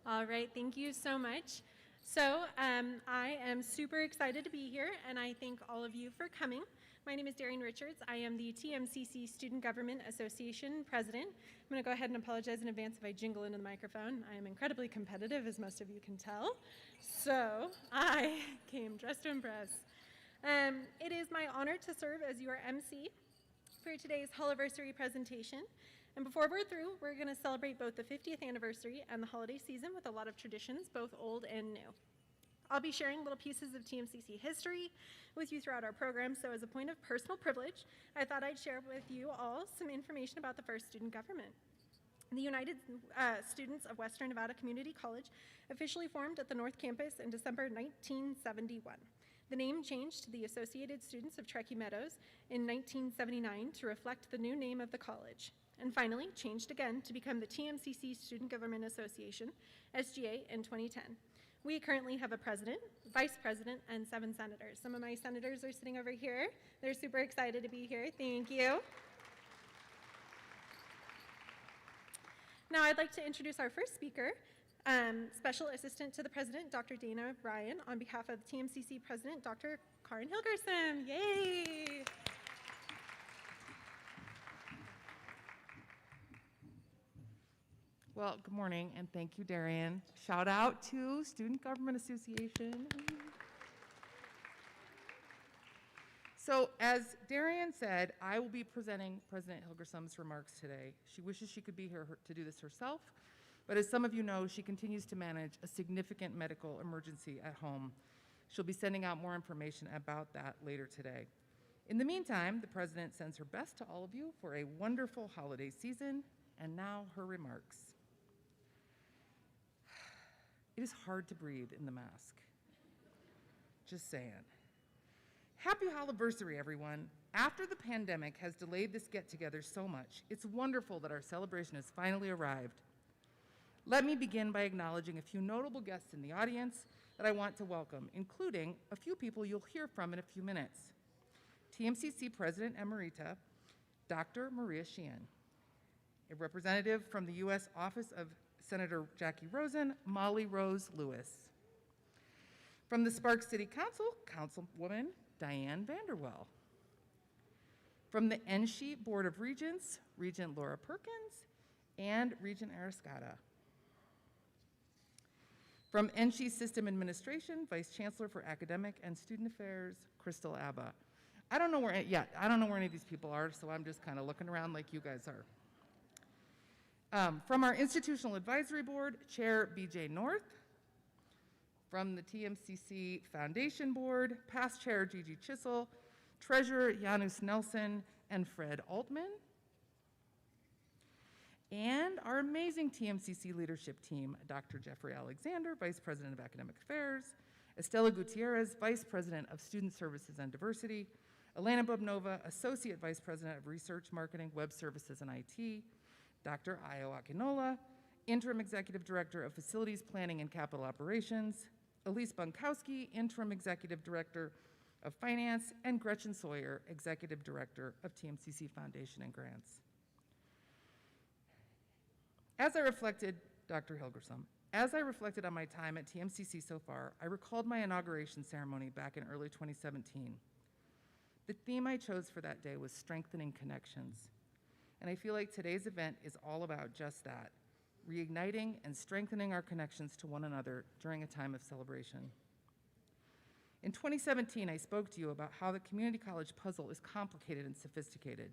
All right, thank you so much. So I am super excited to be here, and I thank all of you for coming. My name is Darian Richards. I am the TMCC Student Government Association president. I'm going to go ahead and apologize in advance if I jingle into the microphone. I am incredibly competitive, as most of you can tell. So I came dressed to impress. It is my honor to serve as your MC for today's Holiversary presentation. And before we're through, we're going to celebrate both the 50th anniversary and the holiday season with a lot of traditions, both old and new. I'll be sharing little pieces of TMCC history with you throughout our program, so as a point of personal privilege, I thought I'd share with you all some information about the first student government. The United Students of Western Nevada Community College officially formed at the North Campus in December 1971. The name changed to the Associated Students of Truckee Meadows in 1979 to reflect the new name of the college, and finally changed again to become the TMCC Student Government Association, SGA, in 2010. We currently have a president, vice president, and 7 senators. Some of my senators are sitting over here. They're super excited to be here. Thank you. Now I'd like to introduce our first speaker, Special Assistant to the President, Dr. Dana Ryan, on behalf of TMCC President, Dr. Karin Hilgerson. Yay! Well, good morning, and thank you, Darian. Shout out to Student Government Association. So, as Darian said, I will be presenting President Hilgerson's remarks today. She wishes she could be here to do this herself, but as some of you know, she continues to manage a significant medical emergency at home. She'll be sending out more information about that later today. In the meantime, the President sends her best to all of you for a wonderful holiday season, and now her remarks. It is hard to breathe in the mask. Just saying. Happy Holiversary, everyone. After the pandemic has delayed this get-together so much, it's wonderful that our celebration has finally arrived. Let me begin by acknowledging a few notable guests in the audience that I want to welcome, including a few people you'll hear from in a few minutes. TMCC President Emerita, Dr. Maria Sheehan. A representative from the U.S. Office of Senator Jackie Rosen, Molly Rose Lewis. From the Sparks City Council, Councilwoman Diane Vanderwell. From the NSHE Board of Regents, Regent Laura Perkins and Regent Arascata. From NSHE System Administration, Vice Chancellor for Academic and Student Affairs, Crystal Abba. I don't know where any of these people are, so I'm just kind of looking around like you guys are. From our Institutional Advisory Board, Chair BJ North. From the TMCC Foundation Board, past Chair Gigi Chisel, Treasurer Janus Nelson, and Fred Altman. And our amazing TMCC leadership team, Dr. Jeffrey Alexander, Vice President of Academic Affairs, Estela Gutierrez, Vice President of Student Services and Diversity, Elena Bubnova, Associate Vice President of Research, Marketing, Web Services, and IT, Dr. Ayo Akinola, Interim Executive Director of Facilities Planning and Capital Operations, Elise Bunkowski, Interim Executive Director of Finance, and Gretchen Sawyer, Executive Director of TMCC Foundation and Grants. Dr. Hilgerson, as I reflected on my time at TMCC so far, I recalled my inauguration ceremony back in early 2017. The theme I chose for that day was strengthening connections. And I feel like today's event is all about just that, reigniting and strengthening our connections to one another during a time of celebration. In 2017, I spoke to you about how the community college puzzle is complicated and sophisticated.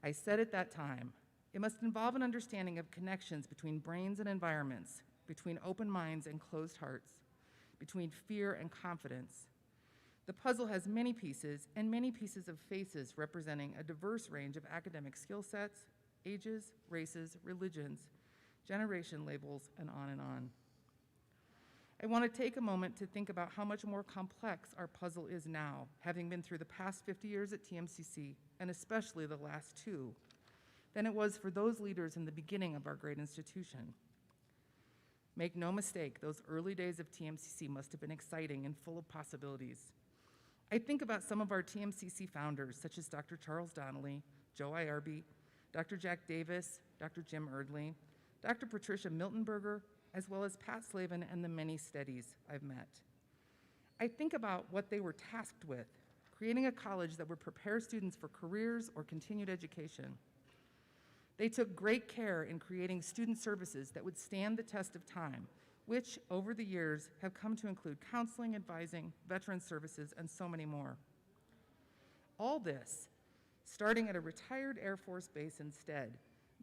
I said at that time, it must involve an understanding of connections between brains and environments, between open minds and closed hearts, between fear and confidence. The puzzle has many pieces and many pieces of faces representing a diverse range of academic skill sets, ages, races, religions, generation labels, and on and on. I want to take a moment to think about how much more complex our puzzle is now, having been through the past 50 years at TMCC, and especially the last 2, than it was for those leaders in the beginning of our great institution. Make no mistake, those early days of TMCC must have been exciting and full of possibilities. I think about some of our TMCC founders, such as Dr. Charles Donnelly, Joe Iarby, Dr. Jack Davis, Dr. Jim Erdley, Dr. Patricia Miltenberger, as well as Pat Slavin and the many steadies I've met. I think about what they were tasked with, creating a college that would prepare students for careers or continued education. They took great care in creating student services that would stand the test of time, which over the years have come to include counseling, advising, veteran services, and so many more. All this starting at a retired Air Force base instead,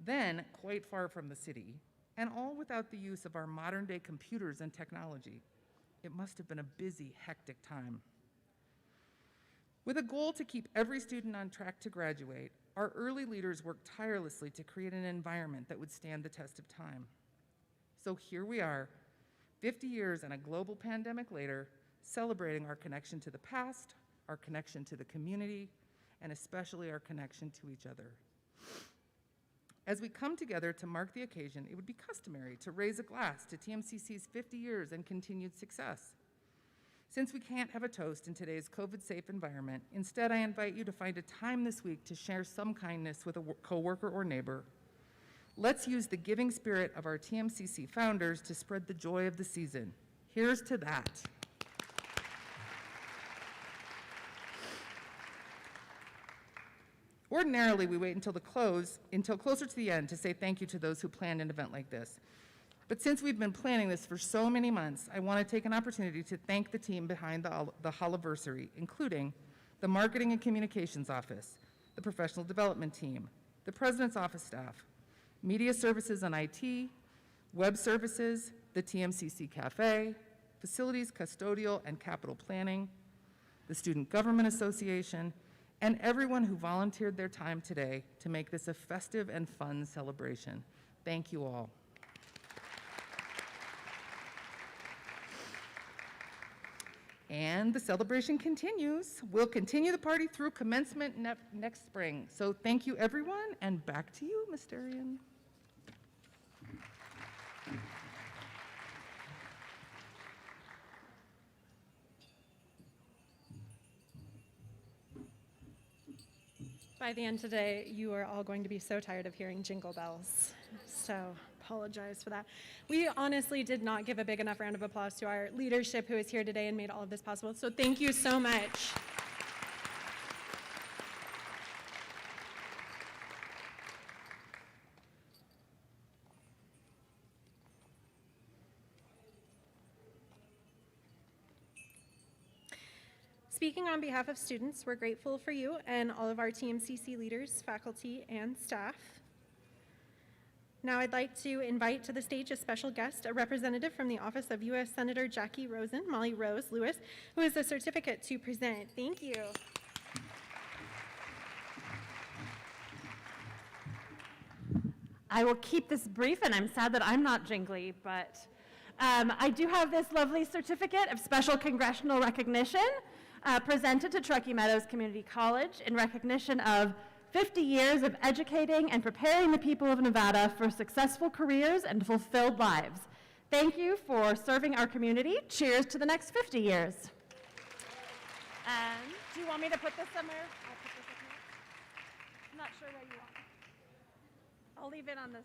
then quite far from the city, and all without the use of our modern-day computers and technology. It must have been a busy, hectic time. With a goal to keep every student on track to graduate, our early leaders worked tirelessly to create an environment that would stand the test of time. So here we are, 50 years and a global pandemic later, celebrating our connection to the past, our connection to the community, and especially our connection to each other. As we come together to mark the occasion, it would be customary to raise a glass to TMCC's 50 years and continued success. Since we can't have a toast in today's COVID-safe environment, instead I invite you to find a time this week to share some kindness with a coworker or neighbor. Let's use the giving spirit of our TMCC founders to spread the joy of the season. Here's to that. Ordinarily, we wait until closer to the end to say thank you to those who planned an event like this. But since we've been planning this for so many months, I want to take an opportunity to thank the team behind the Holiversary, including the Marketing and Communications Office, the Professional Development Team, the President's Office staff, Media Services and IT, Web Services, the TMCC Cafe, Facilities, Custodial, and Capital Planning, the Student Government Association, and everyone who volunteered their time today to make this a festive and fun celebration. Thank you all. And the celebration continues. We'll continue the party through commencement next spring. So thank you, everyone, and back to you, Ms. Darian. By the end today, you are all going to be so tired of hearing jingle bells. So apologize for that. We honestly did not give a big enough round of applause to our leadership who is here today and made all of this possible. So thank you so much. Speaking on behalf of students, we're grateful for you and all of our TMCC leaders, faculty, and staff. Now I'd like to invite to the stage a special guest, a representative from the office of U.S. Senator Jackie Rosen, Molly Rose Lewis, who has a certificate to present. Thank you. I will keep this brief, and I'm sad that I'm not jingly, but I do have this lovely certificate of special congressional recognition presented to Truckee Meadows Community College in recognition of 50 years of educating and preparing the people of Nevada for successful careers and fulfilled lives. Thank you for serving our community. Cheers to the next 50 years. And do you want me to put this somewhere? I'll put this up here. I'm not sure where you want it. I'll leave it on here.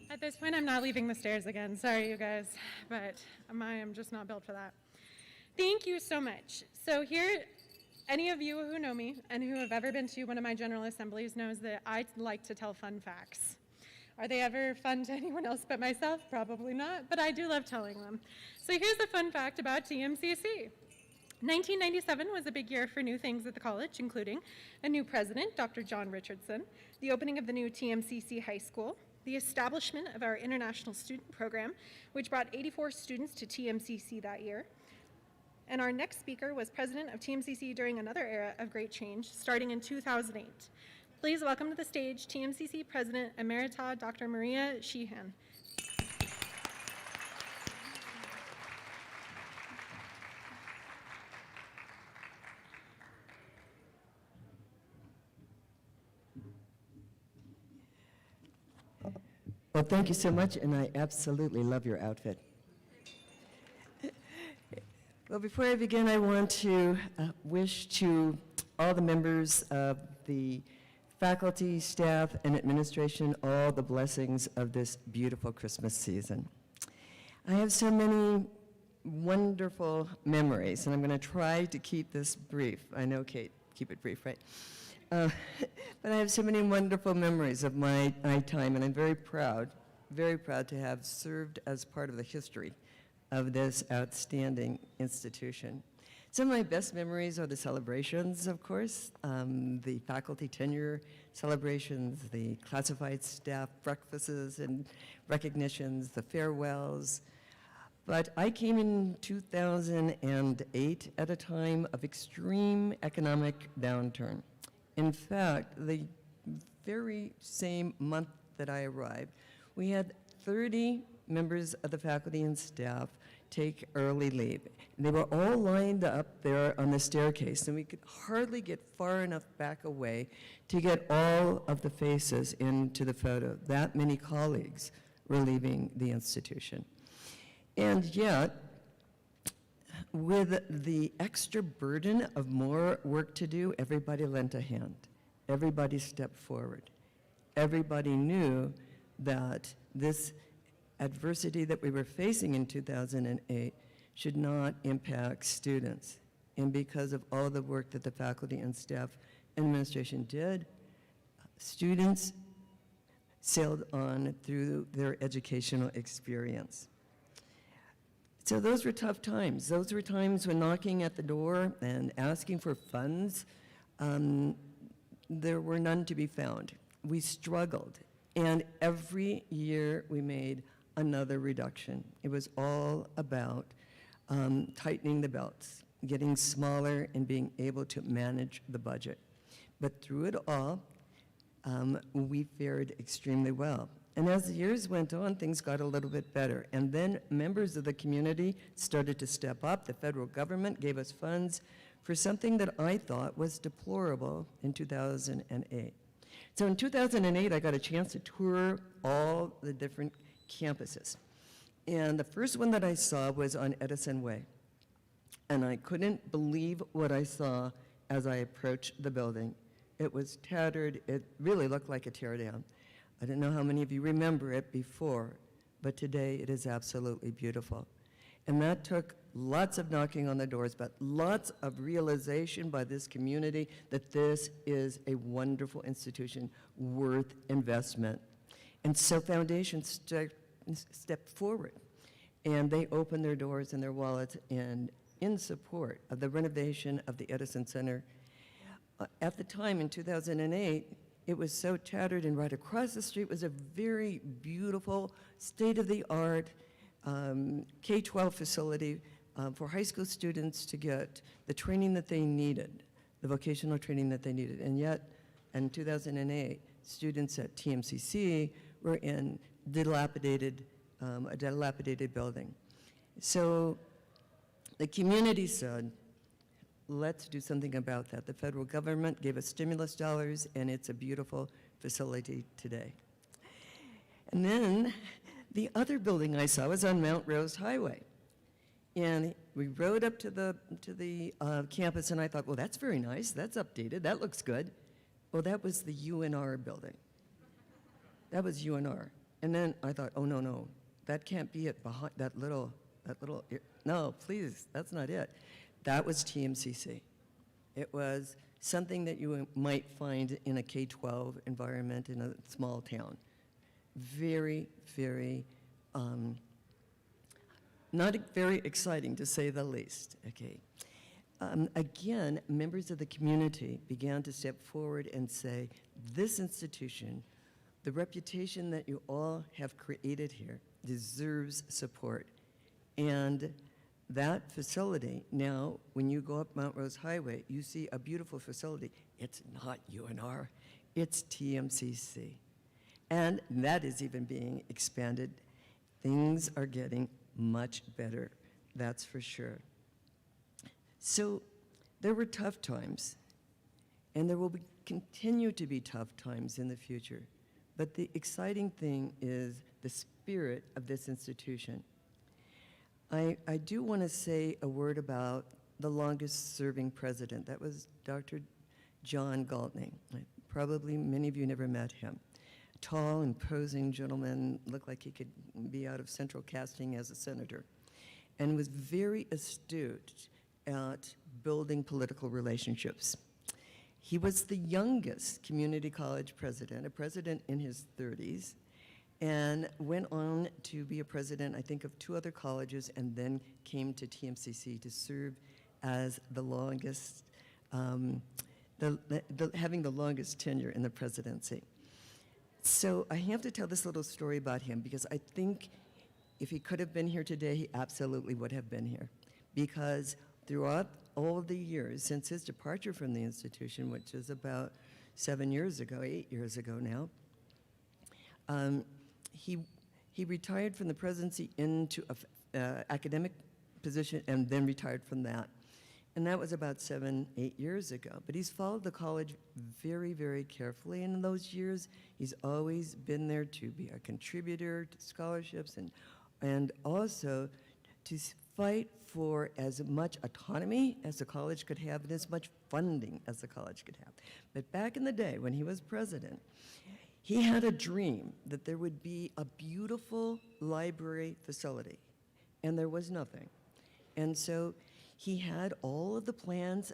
At this point, I'm not leaving the stairs again. Sorry, you guys, but I am just not built for that. Thank you so much. So here, any of you who know me and who have ever been to one of my General Assemblies knows that I like to tell fun facts. Are they ever fun to anyone else but myself? Probably not, but I do love telling them. So here's a fun fact about TMCC. 1997 was a big year for new things at the college, including a new president, Dr. John Richardson, the opening of the new TMCC High School, the establishment of our international student program, which brought 84 students to TMCC that year. And our next speaker was president of TMCC during another era of great change, starting in 2008. Please welcome to the stage TMCC President Emerita Dr. Maria Sheehan. Well, thank you so much, and I absolutely love your outfit. Well, before I begin, I want to wish to all the members of the faculty, staff, and administration, all the blessings of this beautiful Christmas season. I have so many wonderful memories, and I'm going to try to keep this brief. I know, Kate, keep it brief, right? But I have so many wonderful memories of my time, and I'm very proud to have served as part of the history of this outstanding institution. Some of my best memories are the celebrations, of course, the faculty tenure celebrations, the classified staff breakfasts and recognitions, the farewells. But I came in 2008 at a time of extreme economic downturn. In fact, the very same month that I arrived, we had 30 members of the faculty and staff take early leave. They were all lined up there on the staircase, and we could hardly get far enough back away to get all of the faces into the photo. That many colleagues were leaving the institution. And yet, with the extra burden of more work to do, everybody lent a hand. Everybody stepped forward. Everybody knew that this adversity that we were facing in 2008 should not impact students. And because of all the work that the faculty and staff administration did, students sailed on through their educational experience. So those were tough times. Those were times when knocking at the door and asking for funds, there were none to be found. We struggled, and every year we made another reduction. It was all about tightening the belts, getting smaller, and being able to manage the budget. But through it all, we fared extremely well. And as the years went on, things got a little bit better. And then members of the community started to step up. The federal government gave us funds for something that I thought was deplorable in 2008. So in 2008, I got a chance to tour all the different campuses. And the first one that I saw was on Edison Way. And I couldn't believe what I saw as I approached the building. It was tattered. It really looked like a teardown. I don't know how many of you remember it before, but today it is absolutely beautiful. And that took lots of knocking on the doors, but lots of realization by this community that this is a wonderful institution worth investment. And so foundations stepped forward, and they opened their doors and their wallets in support of the renovation of the Edison Center. At the time, in 2008, it was so tattered, and right across the street was a very beautiful, state-of-the-art K-12 facility for high school students to get the training that they needed, the vocational training that they needed. And yet, in 2008, students at TMCC were in a dilapidated building. So the community said, let's do something about that. The federal government gave us stimulus dollars, and it's a beautiful facility today. And then the other building I saw was on Mount Rose Highway. And we rode up to the campus, and I thought, well, that's very nice. That's updated. That looks good. Well, that was the UNR building. That was UNR. And then I thought, oh, no, that can't be it behind that little, no, please, that's not it. That was TMCC. It was something that you might find in a K-12 environment in a small town. Very, very, not very exciting to say the least, okay. Again, members of the community began to step forward and say, this institution, the reputation that you all have created here, deserves support. And that facility, now, when you go up Mount Rose Highway, you see a beautiful facility. It's not UNR, it's TMCC. And that is even being expanded. Things are getting much better, that's for sure. So there were tough times, and there will continue to be tough times in the future. But the exciting thing is the spirit of this institution. I do want to say a word about the longest serving president. That was Dr. John Galtney. Probably many of you never met him. Tall, imposing gentleman, looked like he could be out of central casting as a senator, and was very astute at building political relationships. He was the youngest community college president, a president in his 30s, and went on to be a president, I think, of 2 other colleges, and then came to TMCC to serve as the longest, having the longest tenure in the presidency. So I have to tell this little story about him because I think if he could have been here today, he absolutely would have been here. Because throughout all the years since his departure from the institution, which is about 8 years ago now, he retired from the presidency into an academic position and then retired from that. And that was about 8 years ago. But he's followed the college very, very carefully. And in those years, he's always been there to be a contributor to scholarships and also to fight for as much autonomy as the college could have and as much funding as the college could have. But back in the day when he was president, he had a dream that there would be a beautiful library facility, and there was nothing. And so he had all of the plans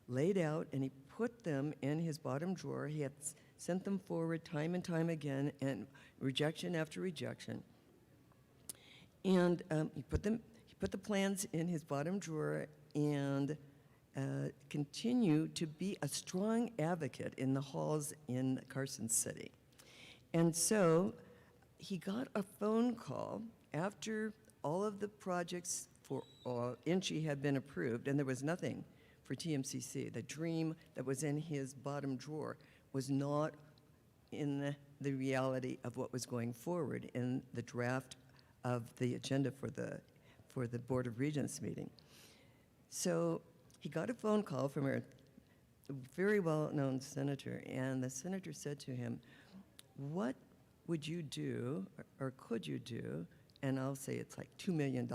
laid out, and he put them in his bottom drawer. He had sent them forward time and time again, and rejection after rejection. And he put the plans in his bottom drawer and continued to be a strong advocate in the halls in Carson City. And so he got a phone call after all of the projects for INCHE had been approved, and there was nothing for TMCC. The dream that was in his bottom drawer was not in the reality of what was going forward in the draft of the agenda for the Board of Regents meeting. So he got a phone call from a very well-known senator, and the senator said to him, "What would you do, or could you do?" And I'll say it's like $2 million.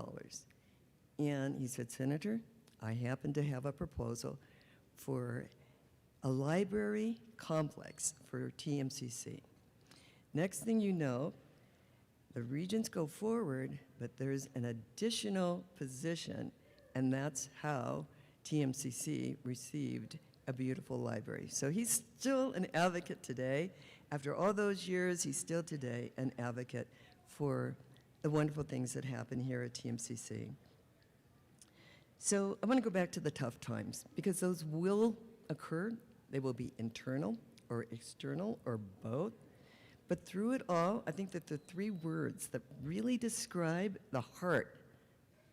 And he said, "Senator, I happen to have a proposal for a library complex for TMCC." Next thing you know, the regents go forward, but there's an additional position, and that's how TMCC received a beautiful library. So he's still an advocate today. After all those years, he's still today an advocate for the wonderful things that happen here at TMCC. So I want to go back to the tough times, because those will occur. They will be internal or external or both. But through it all, I think that the 3 words that really describe the heart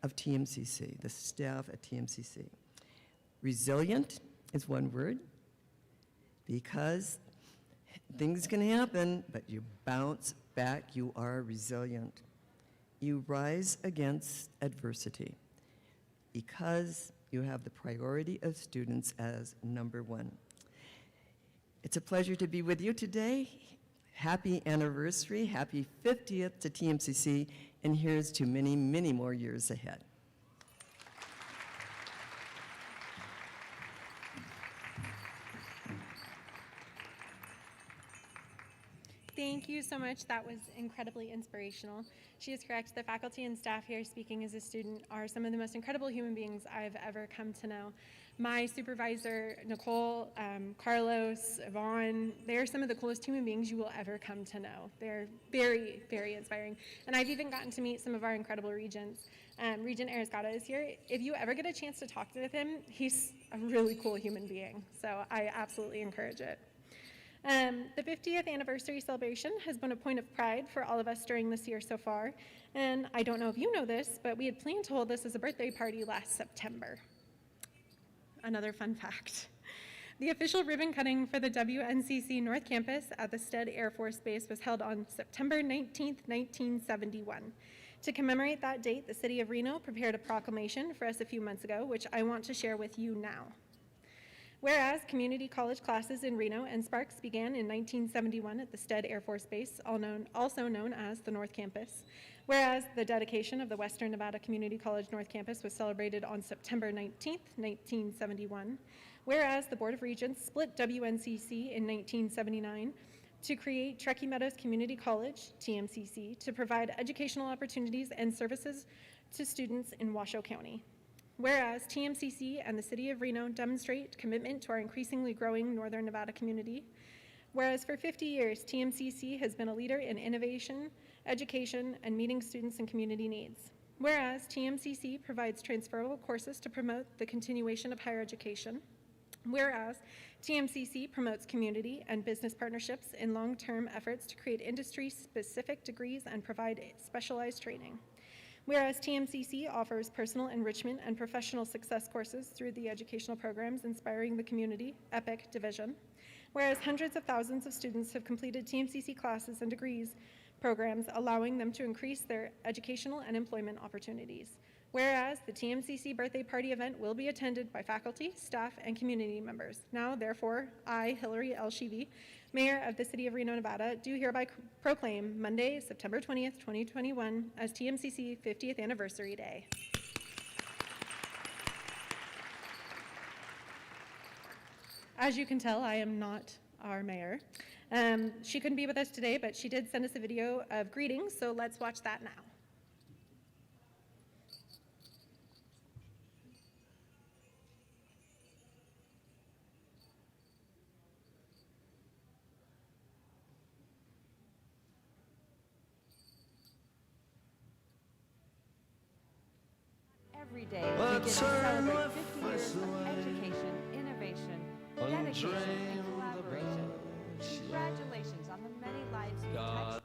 of TMCC, the staff at TMCC. Resilient is one word, because things can happen, but you bounce back. You are resilient. You rise against adversity, because you have the priority of students as number 1. It's a pleasure to be with you today. Happy anniversary, happy 50th to TMCC, and here's to many, many more years ahead. Thank you so much. That was incredibly inspirational. She is correct. The faculty and staff here speaking as a student are some of the most incredible human beings I've ever come to know. My supervisor, Nicole, Carlos, Yvonne, they're some of the coolest human beings you will ever come to know. They're very, very inspiring. And I've even gotten to meet some of our incredible regents. Regent Arisgata is here. If you ever get a chance to talk with him, he's a really cool human being. So I absolutely encourage it. The 50th anniversary celebration has been a point of pride for all of us during this year so far. And I don't know if you know this, but we had planned to hold this as a birthday party last September. Another fun fact. The official ribbon cutting for the WNCC North Campus at the Stead Air Force Base was held on September 19th, 1971. To commemorate that date, the city of Reno prepared a proclamation for us a few months ago, which I want to share with you now. Whereas community college classes in Reno and Sparks began in 1971 at the Stead Air Force Base, also known as the North Campus. Whereas the dedication of the Western Nevada Community College North Campus was celebrated on September 19th, 1971. Whereas the Board of Regents split WNCC in 1979 to create Truckee Meadows Community College, TMCC, to provide educational opportunities and services to students in Washoe County. Whereas TMCC and the City of Reno demonstrate commitment to our increasingly growing Northern Nevada community. Whereas for 50 years, TMCC has been a leader in innovation, education, and meeting students and community needs. Whereas TMCC provides transferable courses to promote the continuation of higher education. Whereas TMCC promotes community and business partnerships in long-term efforts to create industry-specific degrees and provide specialized training. Whereas TMCC offers personal enrichment and professional success courses through the educational programs Inspiring the Community, EPIC division. Whereas hundreds of thousands of students have completed TMCC classes and degrees programs, allowing them to increase their educational and employment opportunities. Whereas the TMCC birthday party event will be attended by faculty, staff, and community members. Now, therefore, I, Hillary L. Sheevy, Mayor of the City of Reno, Nevada, do hereby proclaim Monday, September 20th, 2021 as TMCC 50th Anniversary Day. As you can tell, I am not our mayor. She couldn't be with us today, but she did send us a video of greetings, so let's watch that now. Every day, we get to celebrate 50 years of education, innovation, dedication, and collaboration. Congratulations on the many lives you've touched.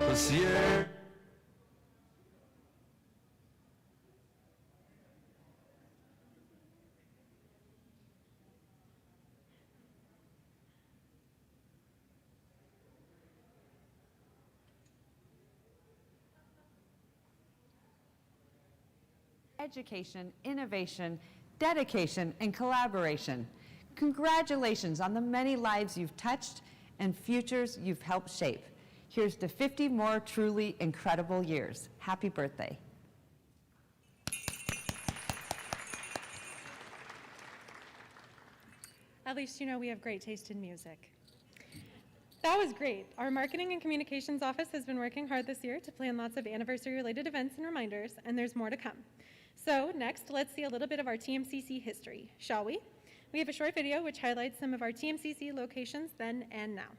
This year. Education, innovation, dedication, and collaboration. Congratulations on the many lives you've touched and futures you've helped shape. Here's to 50 more truly incredible years. Happy birthday. At least you know we have great taste in music. That was great. Our marketing and communications office has been working hard this year to plan lots of anniversary-related events and reminders, and there's more to come. So next, let's see a little bit of our TMCC history, shall we? We have a short video which highlights some of our TMCC locations then and now.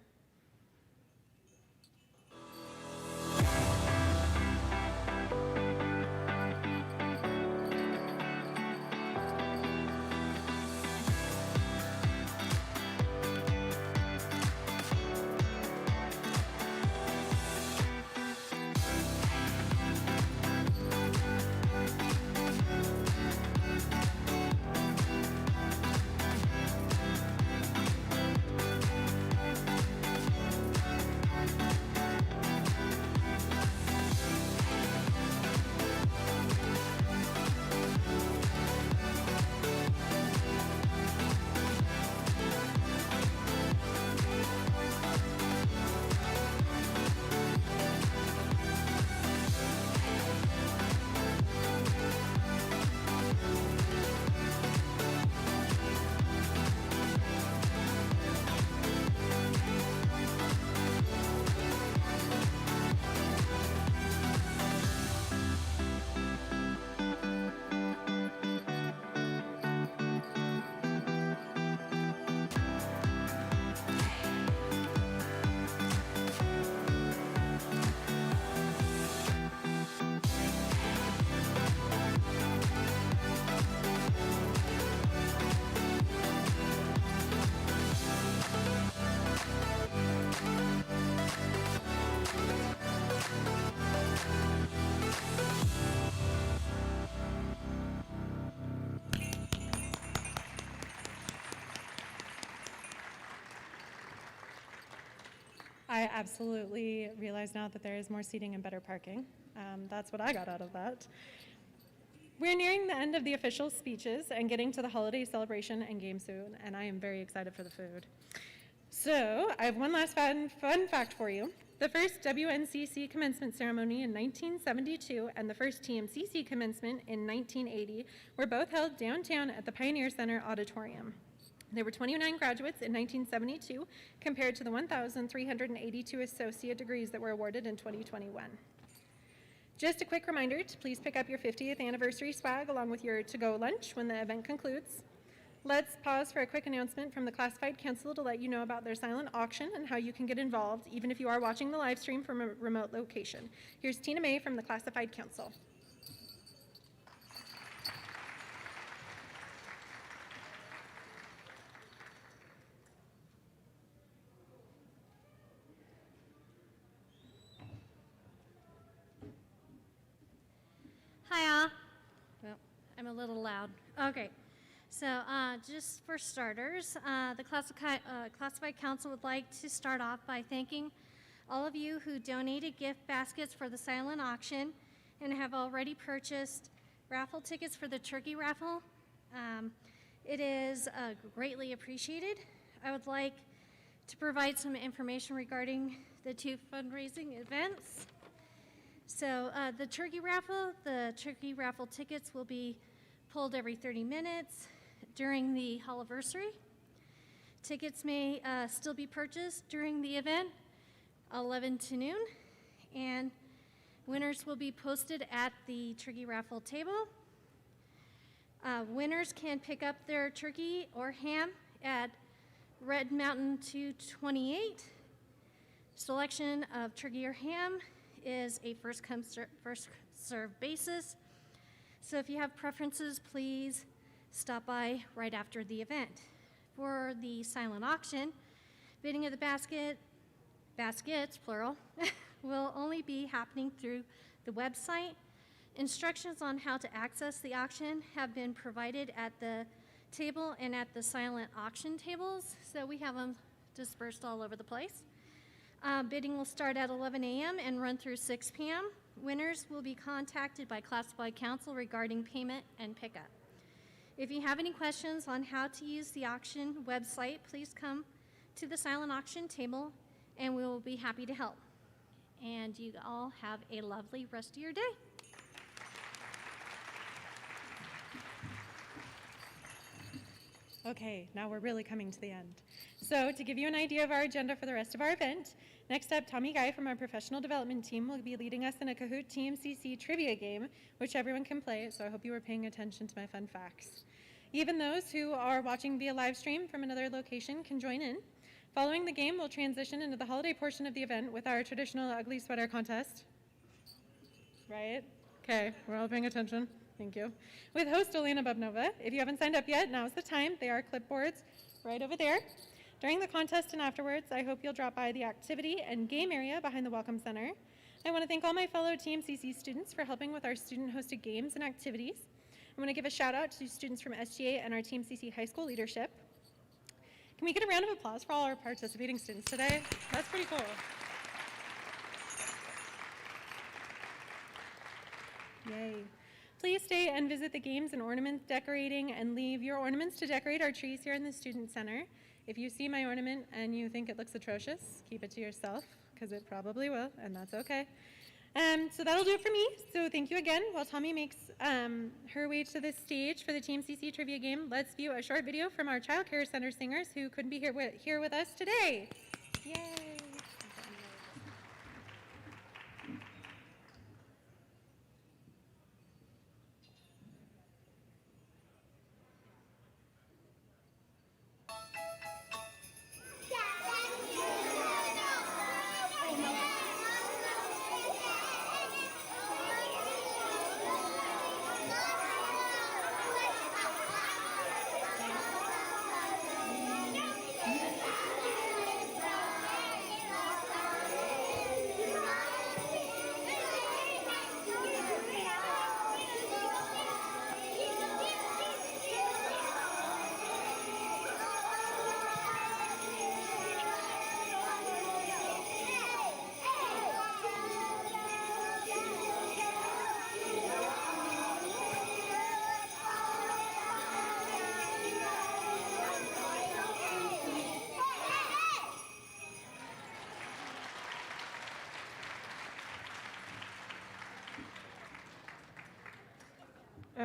I absolutely realize now that there is more seating and better parking. That's what I got out of that. We're nearing the end of the official speeches and getting to the holiday celebration and game soon, and I am very excited for the food. So I have one last fun fact for you. The first WNCC commencement ceremony in 1972 and the first TMCC commencement in 1980 were both held downtown at the Pioneer Center Auditorium. There were 29 graduates in 1972 compared to the 1,382 associate degrees that were awarded in 2021. Just a quick reminder to please pick up your 50th anniversary swag along with your to-go lunch when the event concludes. Let's pause for a quick announcement from the Classified Council to let you know about their silent auction and how you can get involved, even if you are watching the live stream from a remote location. Here's Tina May from the Classified Council. Hi, all. Well, I'm a little loud. Okay. So just for starters, the Classified Council would like to start off by thanking all of you who donated gift baskets for the silent auction and have already purchased raffle tickets for the turkey raffle. It is greatly appreciated. I would like to provide some information regarding the two fundraising events. So the turkey raffle tickets will be pulled every 30 minutes during the Holiversary. Tickets may still be purchased during the event, 11 to noon, and winners will be posted at the turkey raffle table. Winners can pick up their turkey or ham at Red Mountain 228. Selection of turkey or ham is a first come, first served basis. So if you have preferences, please stop by right after the event. For the silent auction, bidding of the baskets, plural, will only be happening through the website. Instructions on how to access the auction have been provided at the table and at the silent auction tables, so we have them dispersed all over the place. Bidding will start at 11 a.m. and run through 6 p.m. Winners will be contacted by Classified Council regarding payment and pickup. If you have any questions on how to use the auction website, please come to the silent auction table and we will be happy to help. And you all have a lovely rest of your day. Okay, now we're really coming to the end. So to give you an idea of our agenda for the rest of our event, next up, Tommy Guy from our professional development team will be leading us in a Kahoot TMCC trivia game, which everyone can play, so I hope you were paying attention to my fun facts. Even those who are watching via live stream from another location can join in. Following the game, we'll transition into the holiday portion of the event with our traditional ugly sweater contest. Right? Okay, we're all paying attention. Thank you. With host Elena Bubnova. If you haven't signed up yet, now's the time. There are clipboards right over there. During the contest and afterwards, I hope you'll drop by the activity and game area behind the Welcome Center. I want to thank all my fellow TMCC students for helping with our student-hosted games and activities. I want to give a shout out to students from SGA and our TMCC high school leadership. Can we get a round of applause for all our participating students today? That's pretty cool. Yay. Please stay and visit the games and ornament decorating and leave your ornaments to decorate our trees here in the Student Center. If you see my ornament and you think it looks atrocious, keep it to yourself, because it probably will, and that's okay. So that'll do it for me. So thank you again. While Tommy makes her way to the stage for the TMCC trivia game, let's view a short video from our Child Care Center singers who couldn't be here with us today. Yay!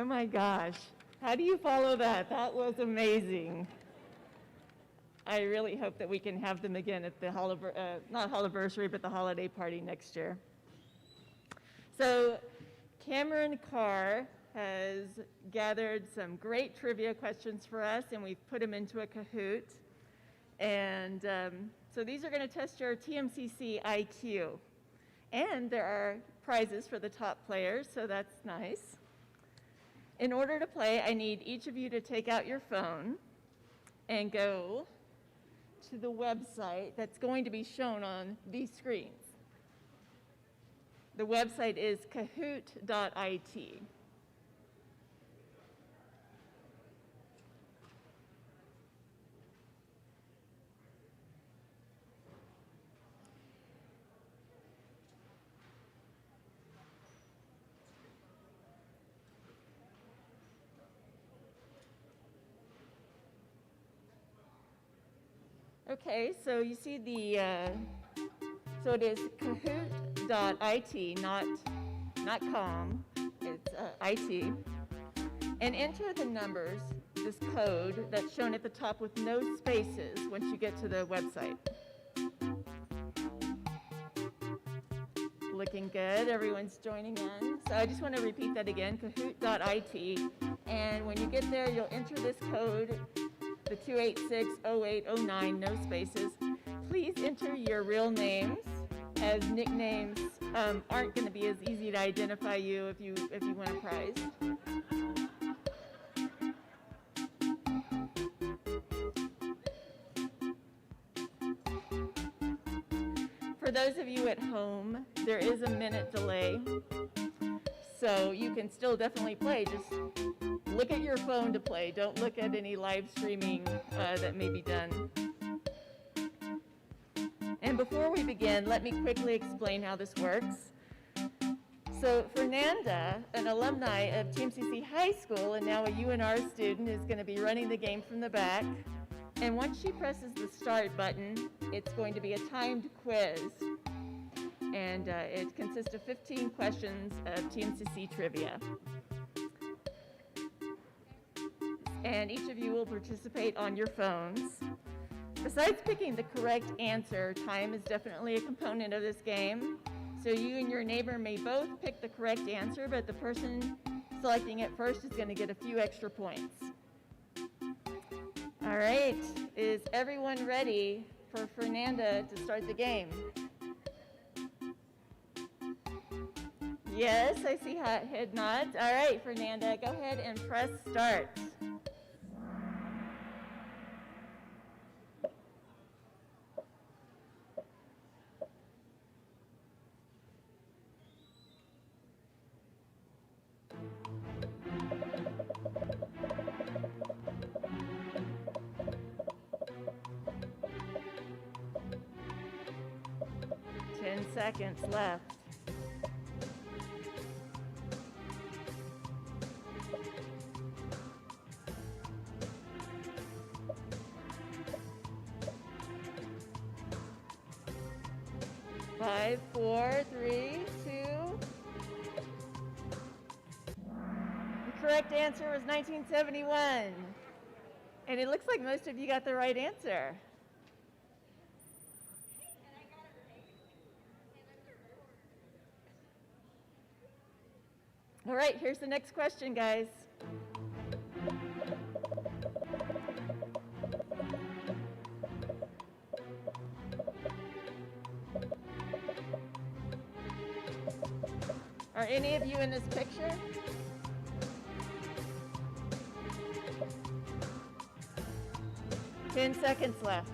Oh my gosh. How do you follow that? That was amazing. I really hope that we can have them again at the not Holiversary, but the holiday party next year. So Cameron Carr has gathered some great trivia questions for us, and we've put them into a Kahoot. And so these are going to test your TMCC IQ. And there are prizes for the top players, so that's nice. In order to play, I need each of you to take out your phone and go to the website that's going to be shown on these screens. The website is kahoot.it. Okay, so you see so it is kahoot.it, not com, it's IT. And enter the numbers, this code that's shown at the top with no spaces once you get to the website. Looking good, everyone's joining in. So I just want to repeat that again, kahoot.it. And when you get there, you'll enter this code, the 2860809, no spaces. Please enter your real names, as nicknames aren't going to be as easy to identify you if you win a prize. For those of you at home, there is a minute delay, so you can still definitely play. Just look at your phone to play. Don't look at any live streaming that may be done. And before we begin, let me quickly explain how this works. So Fernanda, an alumni of TMCC High School and now a UNR student, is going to be running the game from the back. And once she presses the start button, it's going to be a timed quiz. And it consists of 15 questions of TMCC trivia. And each of you will participate on your phones. Besides picking the correct answer, time is definitely a component of this game. So you and your neighbor may both pick the correct answer, but the person selecting it first is going to get a few extra points. All right, is everyone ready for Fernanda to start the game? Yes, I see head nods. All right, Fernanda, go ahead and press start. Seconds left. Five, four, three, two. The correct answer was 1971. And it looks like most of you got the right answer. All right, here's the next question, guys. Are any of you in this picture? Ten seconds left.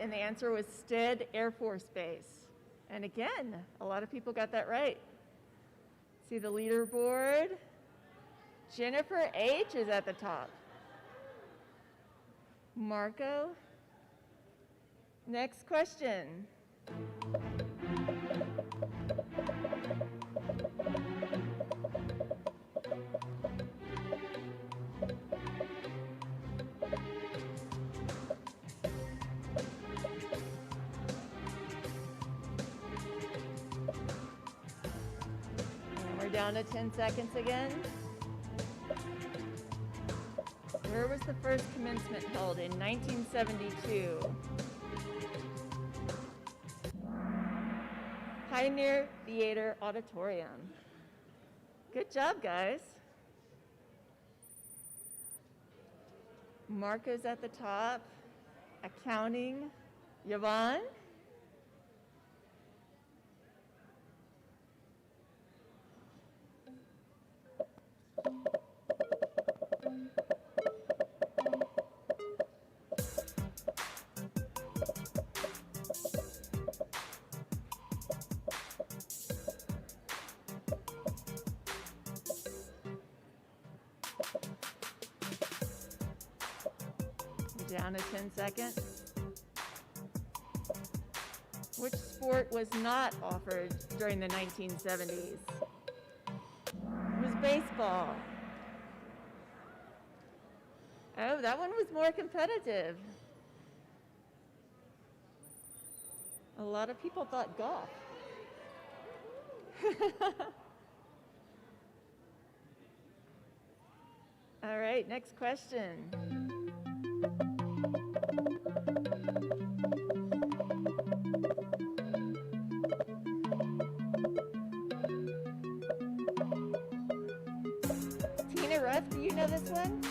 And the answer was Stead Air Force Base. And again, a lot of people got that right. See the leaderboard? Jennifer H. is at the top. Marco? Next question. down to 10 seconds again. Where was the first commencement held? In 1972. Pioneer Theater Auditorium. Good job, guys. Marco's at the top. Accounting. Yvonne? Down to 10 seconds. Which sport was not offered during the 1970s? It was baseball. Oh, that one was more competitive. A lot of people thought golf. All right, next question. Tina Ruff, do you know this one?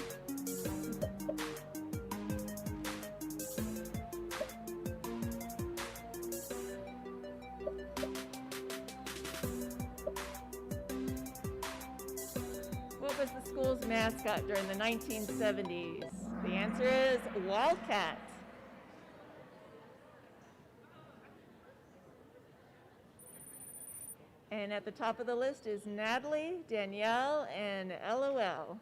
What was the school's mascot during the 1970s? The answer is Wildcat. And at the top of the list is Natalie, Danielle, and LOL.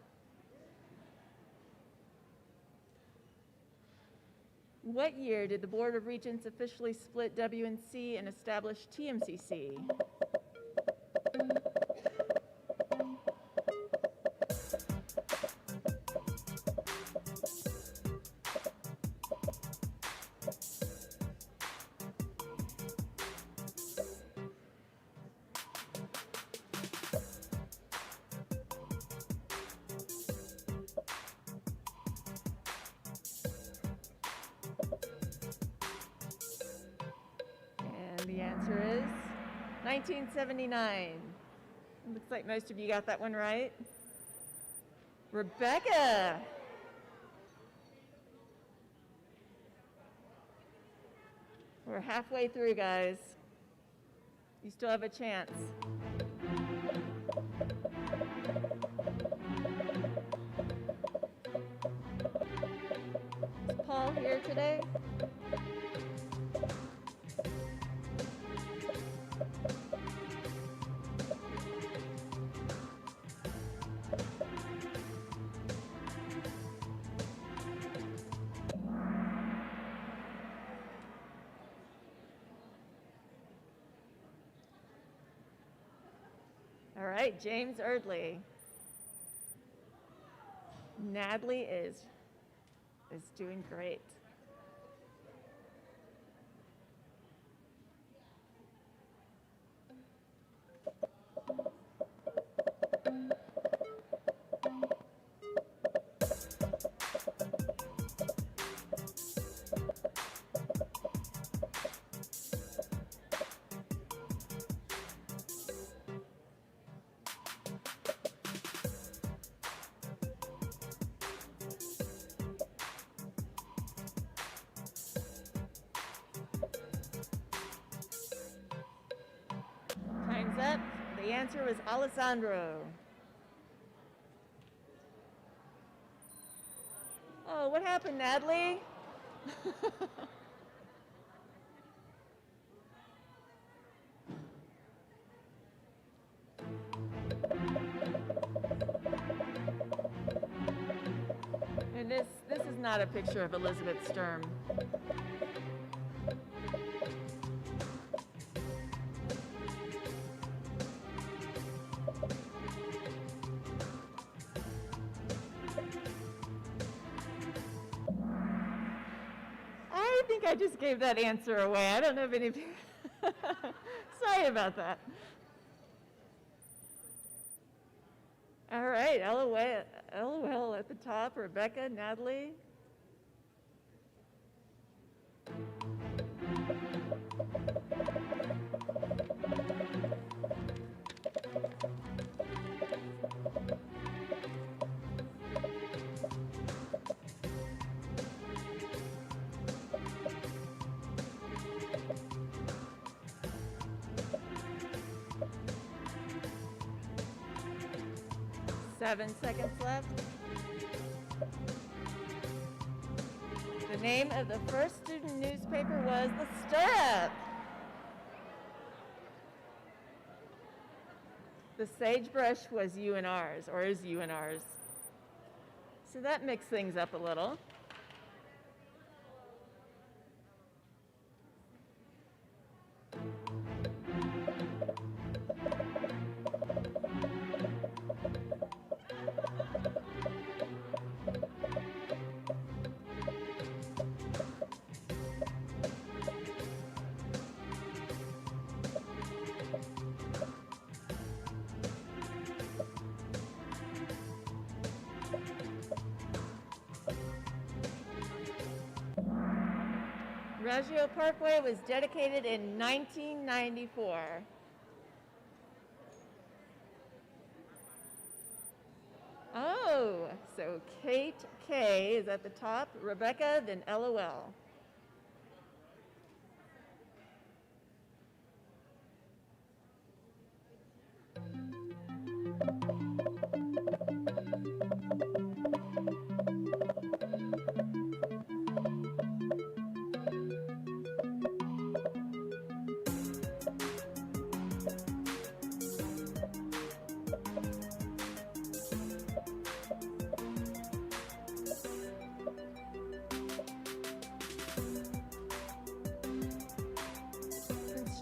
What year did the Board of Regents officially split WNC and establish TMCC? The answer is 1979. Looks like most of you got that one right. Rebecca. We're halfway through, guys. You still have a chance. Is Paul here today? All right, James Erdley. Natalie is doing great. Time's up. The answer was Alessandro. Oh, what happened, Natalie? And this is not a picture of Elizabeth Sturm. I think I just gave that answer away. I don't know if any. Sorry about that. All right, LOL at the top. Rebecca, Natalie. Seven seconds left. The name of the first student newspaper was The Stirrup. The Sagebrush was UNR's, or is UNR's. So that mixed things up a little. Reggio Parkway was dedicated in 1994. Oh, so Kate K is at the top, Rebecca, then LOL.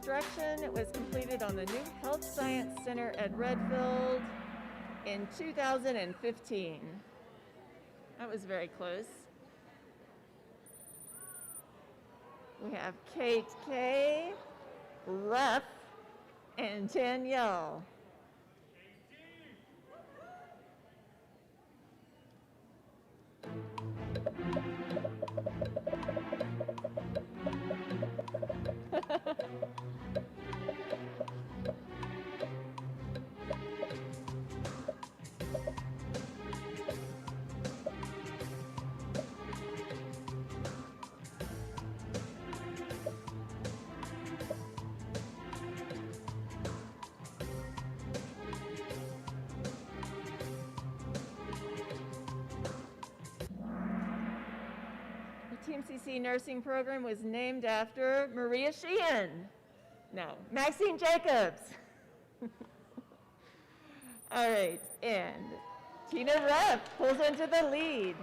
Construction was completed on the new Health Science Center at Redfield in 2015. That was very close. We have Kate K, Ruff, and Danielle. TMCC nursing program was named after Maria Sheehan. No, Maxine Jacobs. All right, and Tina Ruff pulls into the lead.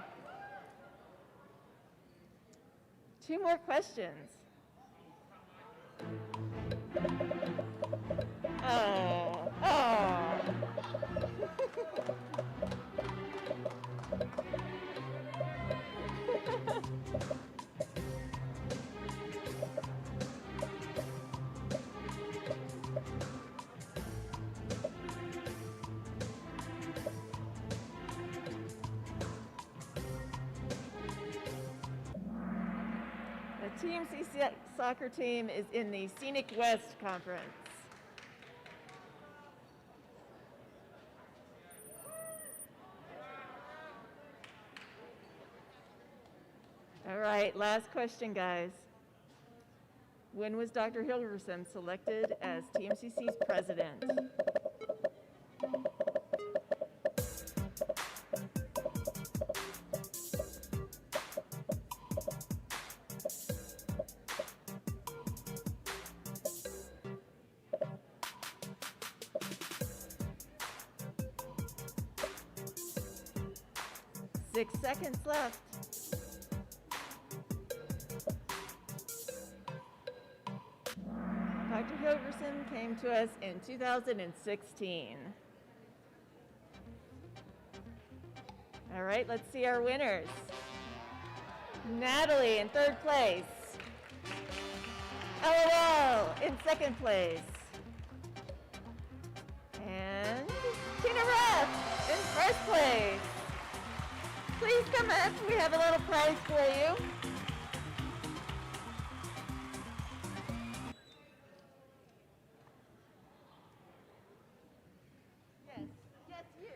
2 more questions. Oh, oh. The TMCC soccer team is in the Scenic West Conference. All right, last question, guys. When was Dr. Hilgerson selected as TMCC's president? Six seconds left. Dr. Hilgerson came to us in 2016. All right, let's see our winners. Natalie in 3rd place. LOL in 2nd place. And Tina Ruff in First place. Please come up. We have a little prize for you. Yes, yes, you.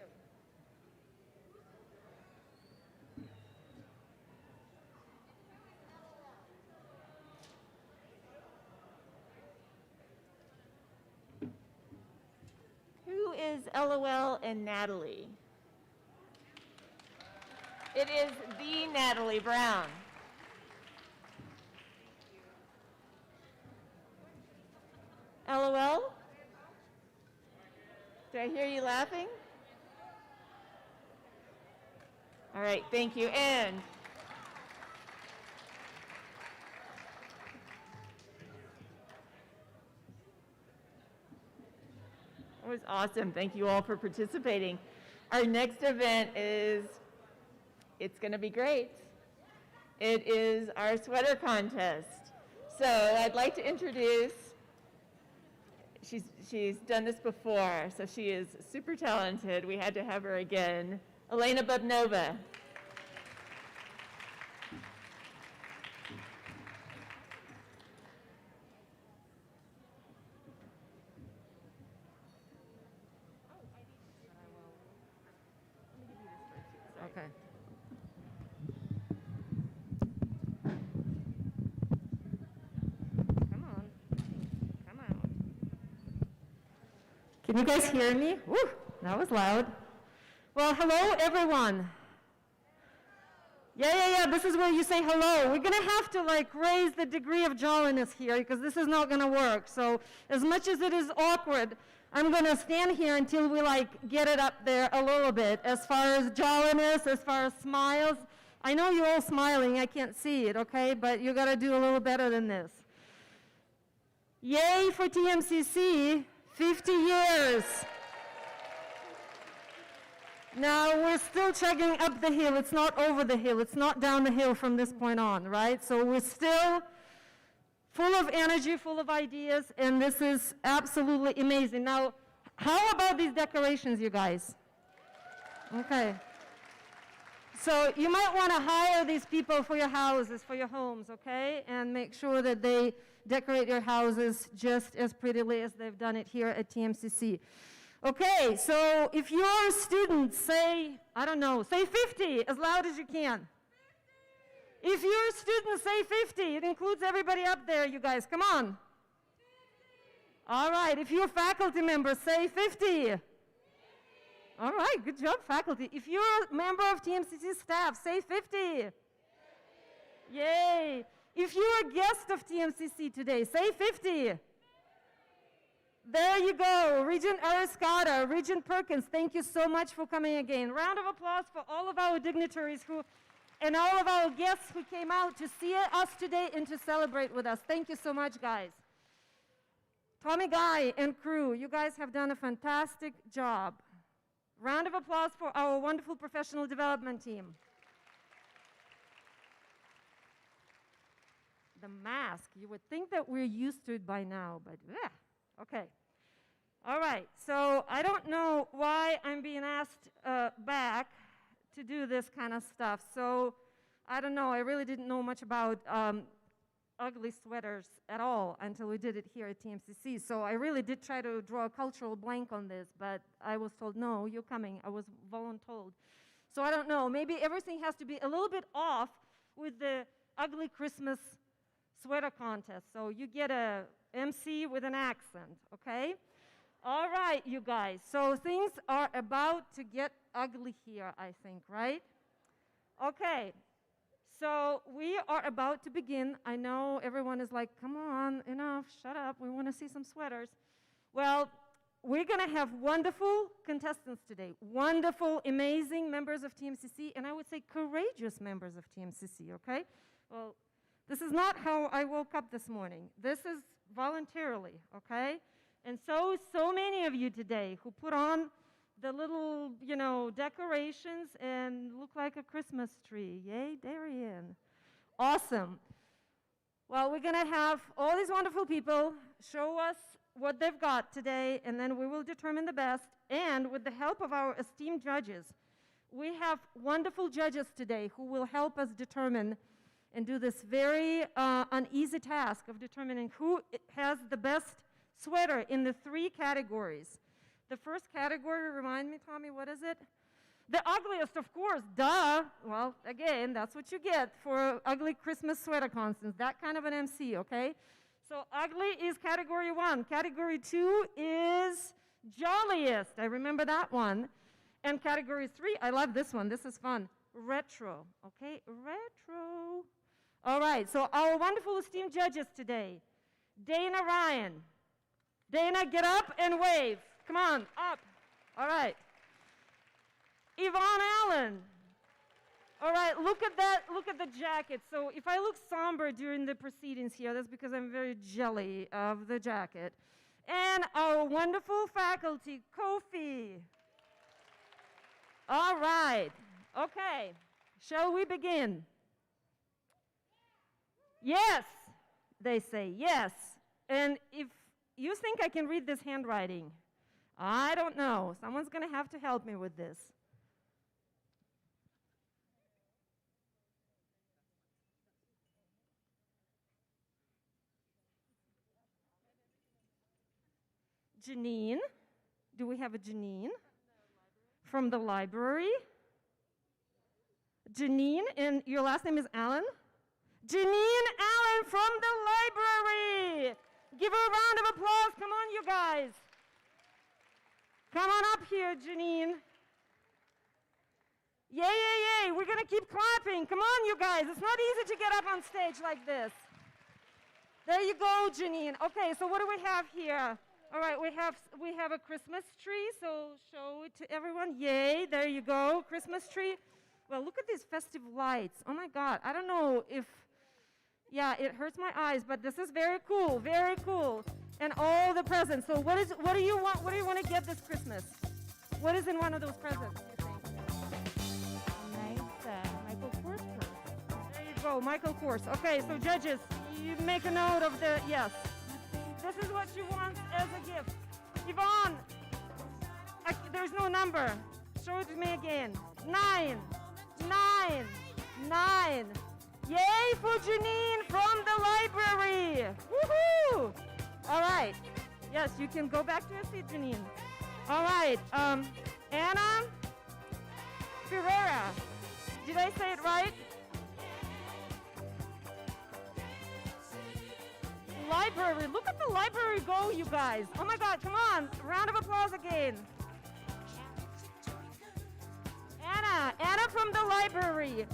Who is LOL and Natalie? It is the Natalie Brown. LOL? Did I hear you laughing? All right, thank you. And that was awesome. Thank you all for participating. Our next event is, it's going to be great. It is our sweater contest. So I'd like to introduce, she's done this before, so she is super talented. We had to have her again. Elena Bubnova. Okay. Come on. Come out. Can you guys hear me? Woo, that was loud. Well, hello, everyone. Yeah, this is where you say hello. We're going to have to, raise the degree of jolliness here because this is not going to work. So as much as it is awkward, I'm going to stand here until we, get it up there a little bit as far as jolliness, as far as smiles. I know you're all smiling. I can't see it, okay? But you got to do a little better than this. Yay for TMCC, 50 years. Now, we're still chugging up the hill. It's not over the hill. It's not down the hill from this point on, right? So we're still full of energy, full of ideas, and this is absolutely amazing. Now, how about these decorations, you guys? Okay. So you might want to hire these people for your houses, for your homes, okay? And make sure that they decorate your houses just as prettily as they've done it here at TMCC. Okay, so if you're a student, say, I don't know, say 50 as loud as you can. 50. If you're a student, say 50. It includes everybody up there, you guys. Come on. 50. All right, if you're a faculty member, say 50. 50. All right, good job, faculty. If you're a member of TMCC staff, say 50. 50. Yay. If you're a guest of TMCC today, say 50. There you go, Regent Ariscata, Regent Perkins, thank you so much for coming again. Round of applause for all of our dignitaries and all of our guests who came out to see us today and to celebrate with us. Thank you so much, guys. Tommy Guy and crew, you guys have done a fantastic job. Round of applause for our wonderful professional development team. The mask, you would think that we're used to it by now, but okay. All right, so I don't know why I'm being asked back to do this kind of stuff. So I don't know, I really didn't know much about ugly sweaters at all until we did it here at TMCC. So I really did try to draw a cultural blank on this, but I was told, no, you're coming. I was voluntold. So I don't know, maybe everything has to be a little bit off with the ugly Christmas sweater contest. So you get a MC with an accent, okay? All right, you guys. So things are about to get ugly here, I think, right? Okay. So we are about to begin. I know everyone is like, come on, enough, shut up. We want to see some sweaters. Well, we're going to have wonderful contestants today. Wonderful, amazing members of TMCC, and I would say courageous members of TMCC, okay? Well, this is not how I woke up this morning. This is voluntarily, okay? And so many of you today who put on the little, decorations and look like a Christmas tree. Yay, Darian. Awesome. Well, we're going to have all these wonderful people show us what they've got today, and then we will determine the best. And with the help of our esteemed judges, we have wonderful judges today who will help us determine and do this very uneasy task of determining who has the best sweater in the 3 categories. The first category, remind me, Tommy, what is it? The ugliest, of course, duh. Well, again, that's what you get for ugly Christmas sweater constants, that kind of an MC, okay? So ugly is category 1. Category 2 is jolliest. I remember that one. And category 3, I love this one. This is fun. Retro, okay? Retro. All right, so our wonderful esteemed judges today. Dana Ryan. Dana, get up and wave. Come on, up. All right. Yvonne Allen. All right, look at that, look at the jacket. So if I look somber during the proceedings here, that's because I'm very jelly of the jacket. And our wonderful faculty, Kofi. All right, okay, shall we begin? Yes, they say, yes. And if you think I can read this handwriting, I don't know. Someone's going to have to help me with this. Janine. Do we have a Janine? From the library? Janine, and your last name is Allen? Janine Allen from the library! Give her a round of applause. Come on, you guys. Come on up here, Janine. Yay, yay, yay. We're going to keep clapping. Come on, you guys. It's not easy to get up on stage like this. There you go, Janine. Okay, so what do we have here? All right, we have a Christmas tree, so show it to everyone. Yay, there you go, Christmas tree. Well, look at these festive lights. Oh my God, I don't know if, yeah, it hurts my eyes, but this is very cool, very cool. And all the presents. So what do you want to get this Christmas? What is in one of those presents, you think? Nice Michael Kors purse. There you go, Michael Kors. Okay, so judges, you make a note of the, yes. This is what you want as a gift. Yvonne, there's no number. Show it to me again. 9, 9, 9. Yay for Janine from the library. Woohoo! All right. Yes, you can go back to your seat, Janine. All right. Anna Ferreira. Did I say it right? Library. Look at the library go, you guys. Oh my God, come on. Round of applause again. Anna from the library.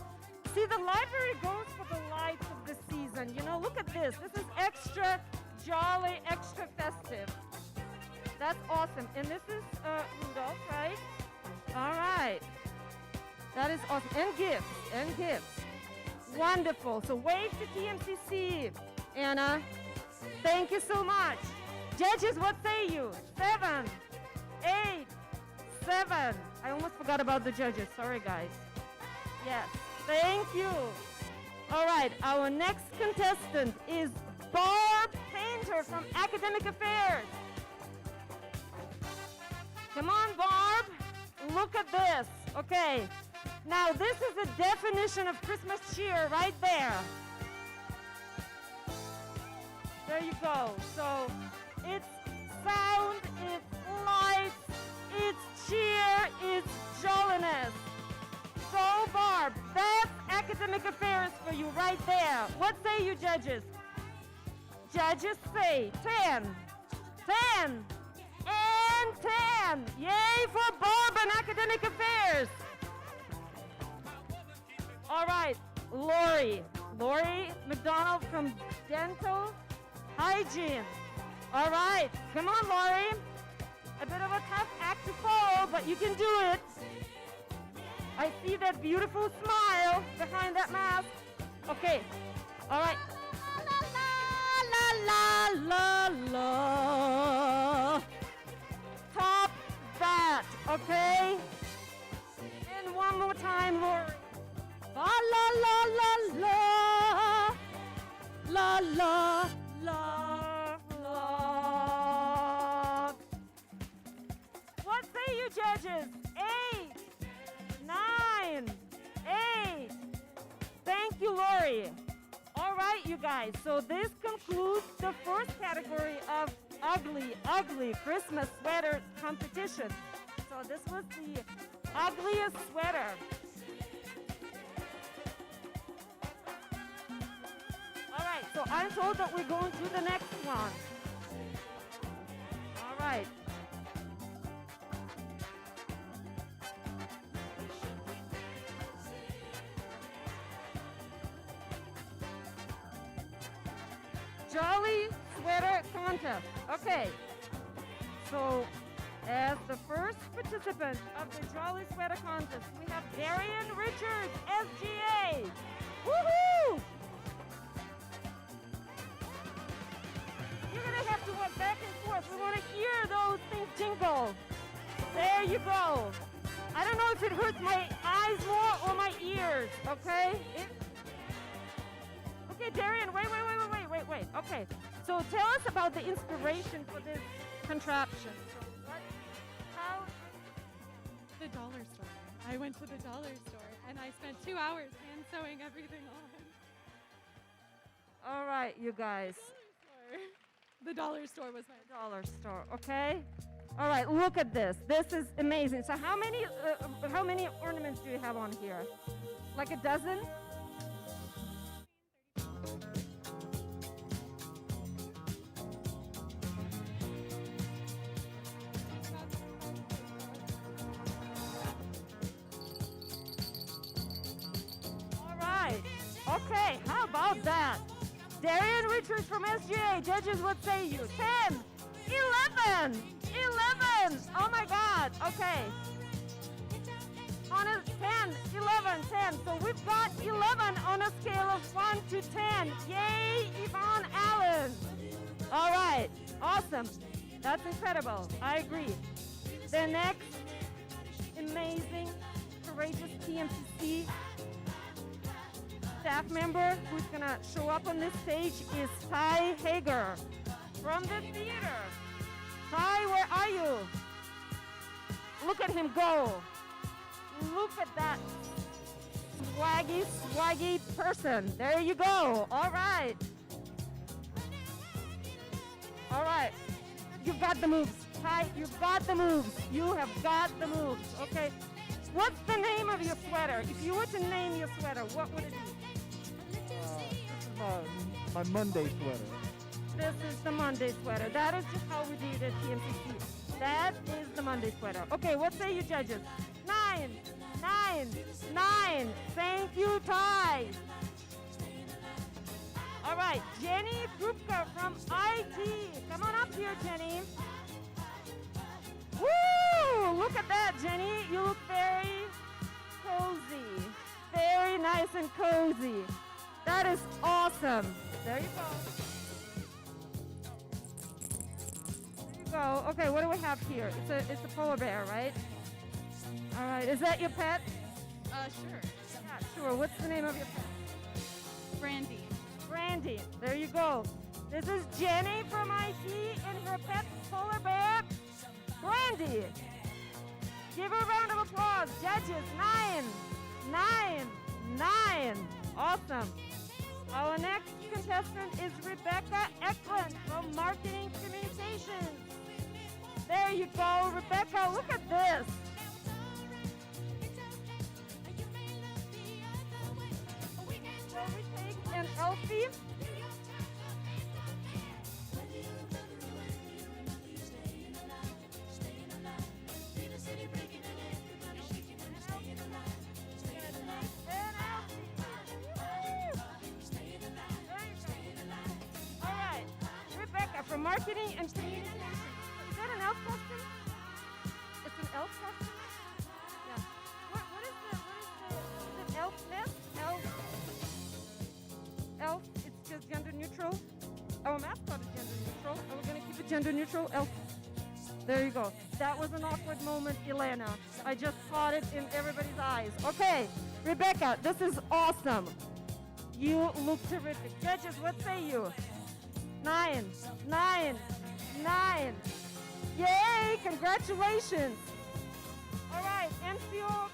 See, the library goes for the lights of the season. You know, look at this. This is extra jolly, extra festive. That's awesome. And this is Rudolph, right? All right. That is awesome. And gifts. Wonderful. So wave to TMCC, Anna. Thank you so much. Judges, what say you? 7, 8, 7. I almost forgot about the judges. Sorry, guys. Yes. Thank you. All right. Our next contestant is Barb Painter from Academic Affairs. Come on, Barb. Look at this. Okay. Now, this is the definition of Christmas cheer right there. There you go. So it's sound, it's lights, it's cheer, it's jolliness. So, Barb, that's Academic Affairs for you right there. What say you, judges? Judges say 10, 10, and 10. Yay for Barb and Academic Affairs. All right, Lori McDonald from Dental Hygiene. All right, come on, Lori. A bit of a tough act to follow, but you can do it. I see that beautiful smile behind that mask. Okay, all right. La, la, la, la. Top that, okay? And one more time, Lori. La, la, la, la, la. La, la. La, la. What say judges. 8, 9, 8. Thank you, Lori. All right, you guys. So this concludes the first category of ugly Christmas sweater competition. So this was the ugliest sweater. All right, so I'm told that we're going to the next one. All right. Jolly Sweater Contest. Okay. So, as the first participant of the Jolly Sweater Contest, we have Darian Richards, SGA. Woohoo! You're gonna have to walk back and forth. We want to hear those things jingle. There you go. I don't know if it hurts my eyes more or my ears, okay? Okay, Darian, wait. Okay, so tell us about the inspiration for this contraption. So how? The dollar store. I went to the dollar store and I spent 2 hours hand sewing everything on. All right, you guys. The dollar store was my Dollar store, okay? All right, look at this. This is amazing. So how many ornaments do you have on here? Like a dozen? All right. Okay, how about that? Darian Richards from SGA. Judges, what say you? 10, 11. Oh my God. Okay. On a 10, 11, 10. So we've got 11 on a scale of 1 to 10. Yay, Yvonne Allen. All right. Awesome. That's incredible. I agree. The next amazing, courageous TMCC staff member who's going to show up on this stage is Ty Hager from the theater. Ty, where are you? Look at him go. Look at that swaggy person. There you go. All right. All right. You've got the moves. Ty, you've got the moves. You have got the moves. Okay. What's the name of your sweater? If you were to name your sweater, what would it be? My Monday sweater. This is the Monday sweater. That is just how we did it at TMCC. That is the Monday sweater. Okay, what say you judges? 9. Thank you, Ty. All right, Jenny Krupka from IT. Come on up here, Jenny. Woo! Look at that, Jenny. You look very cozy. Very nice and cozy. That is awesome. There you go. There you go. Okay, what do we have here? It's a polar bear, right? All right, is that your pet? Sure. Yeah, sure. What's the name of your pet? Brandy. Brandy. There you go. This is Jenny from IT and her pet polar bear, Brandy. Give her a round of applause. Judges, 9. Awesome. Our next contestant is Rebecca Eklund from Marketing Communications. There you go, Rebecca. Look at this. Shall we take an Elfie? From Marketing and Communications. Is that an elf costume? It's an elf costume? Yeah. What is it elf nest? Elf, it's just gender neutral. Our mascot is gender neutral. Are we going to keep it gender neutral? Elf. There you go. That was an awkward moment, Elena. I just caught it in everybody's eyes. Okay, Rebecca, this is awesome. You look terrific. Judges, what say you? 9. Yay, congratulations. All right, NCO,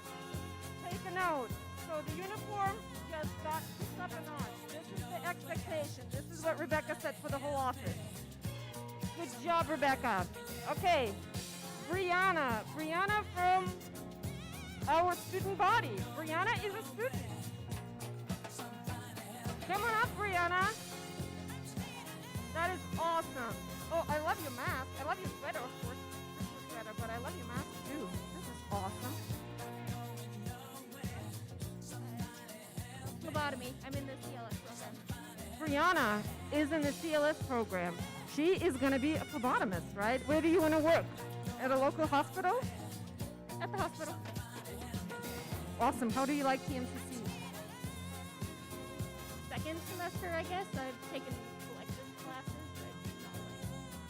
take a note. So the uniform just got kicked up a notch. This is the expectation. This is what Rebecca said for the whole office. Good job, Rebecca. Okay, Brianna. Brianna from our student body. Brianna is a student. Come on up, Brianna. That is awesome. Oh, I love your mask. I love your sweater, of course. Christmas sweater, but I love your mask too. This is awesome. Phlebotomy. I'm in the CLS program. Brianna is in the CLS program. She is going to be a phlebotomist, right? Where do you want to work? At a local hospital? At the hospital. Awesome. How do you like TMCC? Second semester, I guess. I've taken elective classes,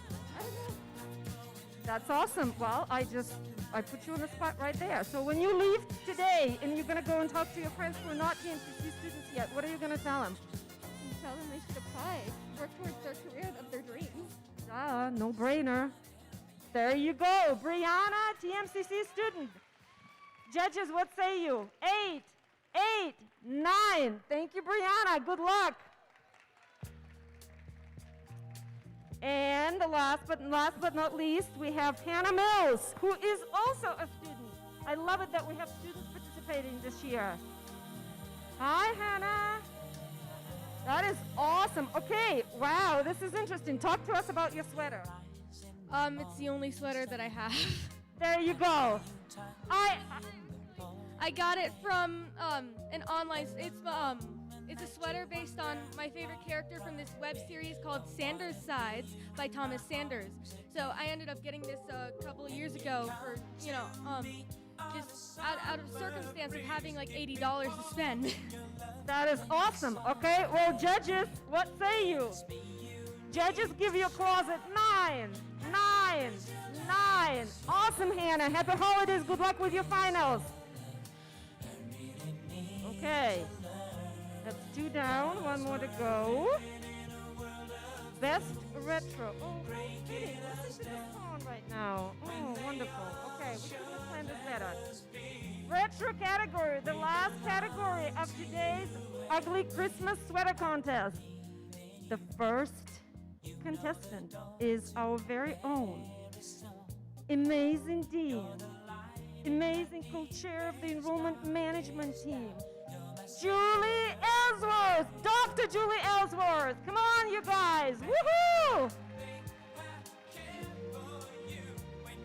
but I don't know. That's awesome. Well, I put you on the spot right there. So when you leave today and you're going to go and talk to your friends who are not TMCC students yet, what are you going to tell them? And tell them they should apply, work towards their career of their dreams. No brainer. There you go. Brianna, TMCC student. Judges, what say you? 8, 9. Thank you, Brianna. Good luck. And the last but not least, we have Hannah Mills, who is also a student. I love it that we have students participating this year. Hi, Hannah. That is awesome. Okay, wow, this is interesting. Talk to us about your sweater. It's the only sweater that I have. There you go. I got it from an online. It's a sweater based on my favorite character from this web series called Sanders Sides by Thomas Sanders. So I ended up getting this a couple of years ago for just out of circumstance of having like $80 to spend. That is awesome. Okay, well, judges, what say you? Judges, give your applause at 9. Awesome, Hannah. Happy holidays. Good luck with your finals. Okay. That's 2 down. 1 more to go. Best retro. Oh, kidding. Listen to this song right now. Oh, wonderful. Okay, we couldn't have planned this better. Retro category, the last category of today's Ugly Christmas Sweater Contest. The first contestant is our very own amazing dean, amazing co-chair of the enrollment management team, Julie Ellsworth, Dr. Julie Ellsworth. Come on, you guys. Woohoo!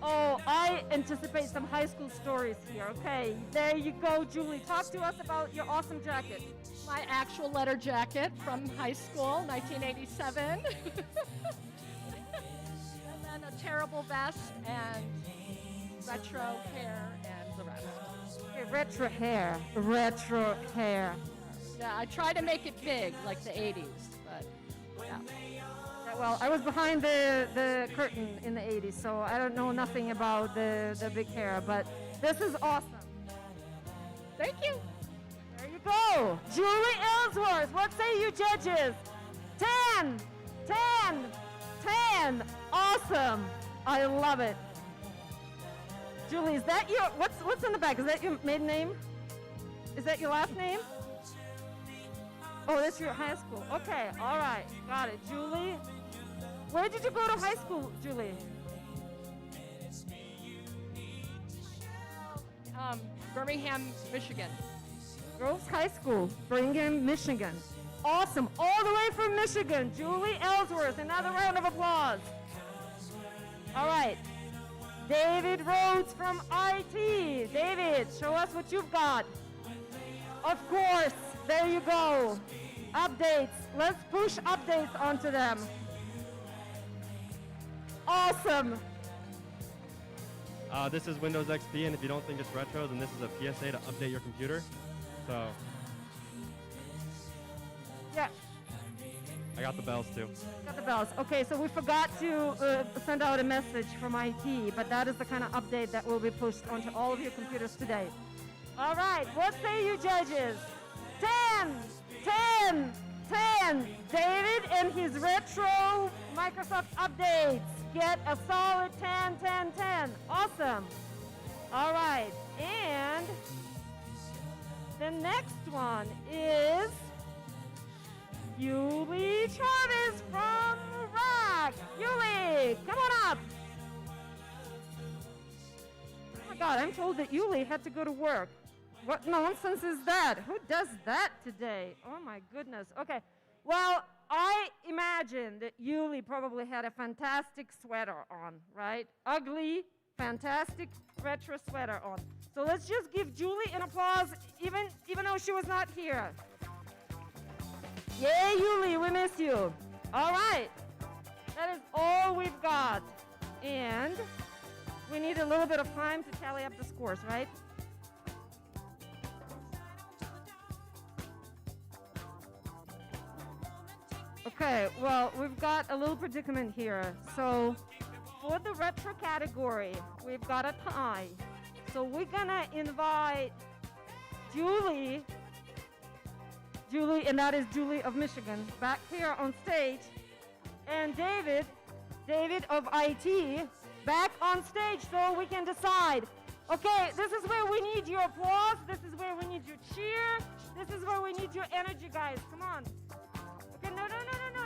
Oh, I anticipate some high school stories here. Okay, there you go, Julie. Talk to us about your awesome jacket. My actual letter jacket from high school, 1987. And then a terrible vest and retro hair and the rest. Okay, retro hair. Yeah, I try to make it big, like the 80s, but yeah. Well, I was behind the curtain in the 80s, so I don't know nothing about the big hair, but this is awesome. Thank you. There you go. Julie Ellsworth, what say you judges? 10. Awesome. I love it. Julie, is that your, what's in the back? Is that your maiden name? Is that your last name? Oh, that's your high school. Okay, all right, got it. Julie, where did you go to high school, Julie? Birmingham, Michigan. Groves High School, Birmingham, Michigan. Awesome, all the way from Michigan, Julie Ellsworth. Another round of applause. All right, David Rhodes from IT. David, show us what you've got. Of course, there you go. Updates, let's push updates onto them. Awesome. This is Windows XP, and if you don't think it's retro, then this is a PSA to update your computer. So, Yeah, I got the bells too. got the bells. Okay, so we forgot to send out a message from IT, but that is the kind of update that will be pushed onto all of your computers today. All right, what say you judges? 10. David and his retro Microsoft updates get a solid 10. Awesome. All right, and the next one is Yuli Chavez from Iraq. Yuli, come on up. Oh my God, I'm told that Yuli had to go to work. What nonsense is that? Who does that today? Oh my goodness. Okay, well, I imagine that Yuli probably had a fantastic sweater on, right? Ugly, fantastic retro sweater on. So let's just give Julie an applause, even though she was not here. Yay, Yuli, we miss you. All right, that is all we've got. And we need a little bit of time to tally up the scores, right? Okay, well, we've got a little predicament here. So for the retro category, we've got a tie. So we're gonna invite Julie, and that is Julie of Michigan, back here on stage, and David of IT, back on stage so we can decide. Okay, this is where we need your applause, this is where we need your cheer, this is where we need your energy, guys, come on. Okay, no,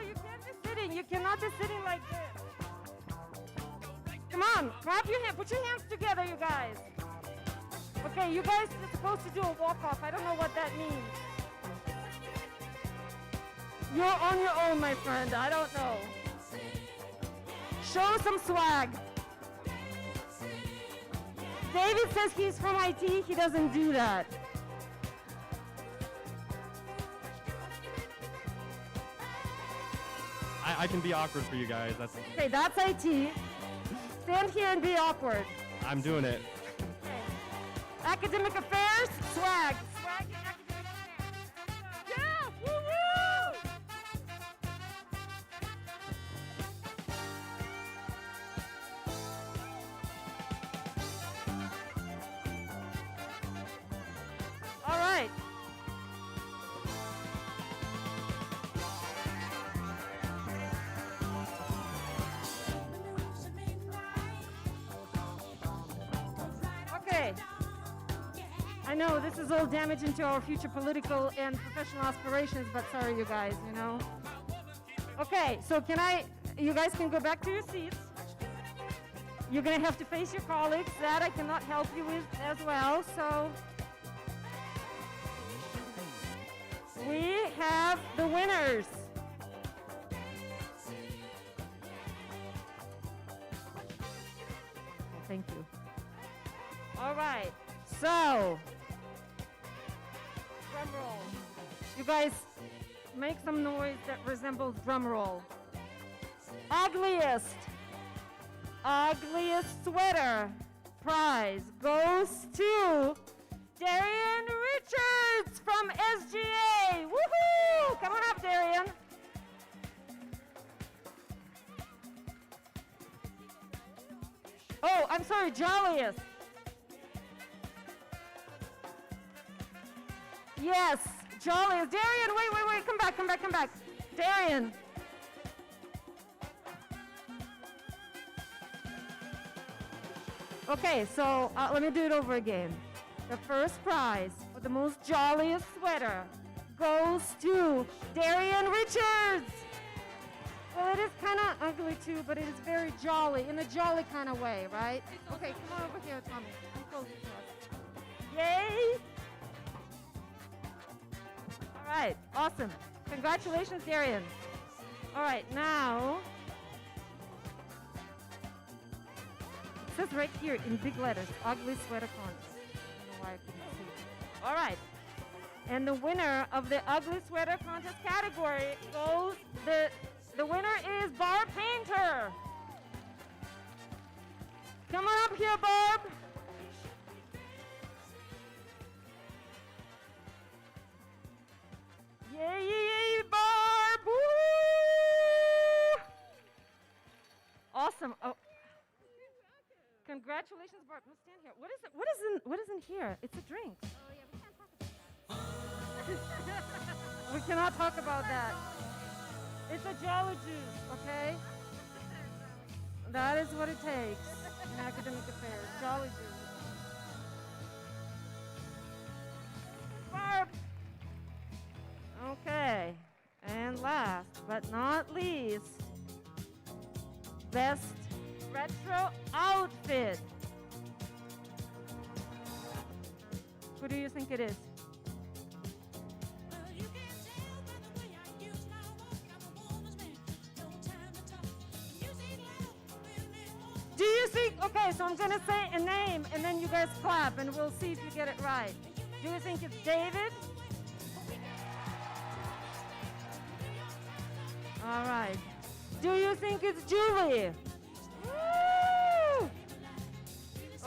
you can't be sitting, you cannot be sitting like this. Come on, clap your hands, put your hands together, you guys. Okay, you guys are supposed to do a walk-off, I don't know what that means. You're on your own, my friend, I don't know. Show some swag. David says he's from IT, he doesn't do that. I can be awkward for you guys. Okay, that's IT. Stand here and be awkward. I'm doing it. Okay. Academic affairs, swag. Swag in academic affairs. Yeah, woo-woo! All right. Okay. I know this is all damaging to our future political and professional aspirations, but sorry, you guys, you know. Okay, so you guys can go back to your seats. You're gonna have to face your colleagues. That I cannot help you with as well, so. We have the winners. Thank you. All right, so, drum roll. You guys make some noise that resembles drum roll. Ugliest sweater prize goes to Darian Richards from SGA. Woohoo! Come on up, Darian. Oh, I'm sorry, jolliest. Yes, jolliest. Darian, wait, come back. Darian. Okay, so let me do it over again. The first prize for the most jolliest sweater goes to Darian Richards. Well, it is kind of ugly too, but it is very jolly, in a jolly kind of way, right? Okay, come on over here, Tommy. Come closer to us. Yay! All right, awesome. Congratulations, Darian. All right, now, it says right here in big letters, ugly sweater contest. I don't know why I couldn't see. All right, and the winner of the ugly sweater contest category goes, the winner is Barb Painter. Come on up here, Barb. Yay, Barb! Woo! Awesome. Oh. Congratulations, Barb. No, stand here. What is in here? It's a drink. Oh yeah, we can't talk about that. We cannot talk about that. It's a Jolly Juice, okay? That is what it takes in academic affairs. Jolly Juice. but not least, best retro outfit. Who do you think it is? Do you think, okay, so I'm gonna say a name and then you guys clap and we'll see if you get it right. Do you think it's David? All right. Do you think it's Julie? Woo!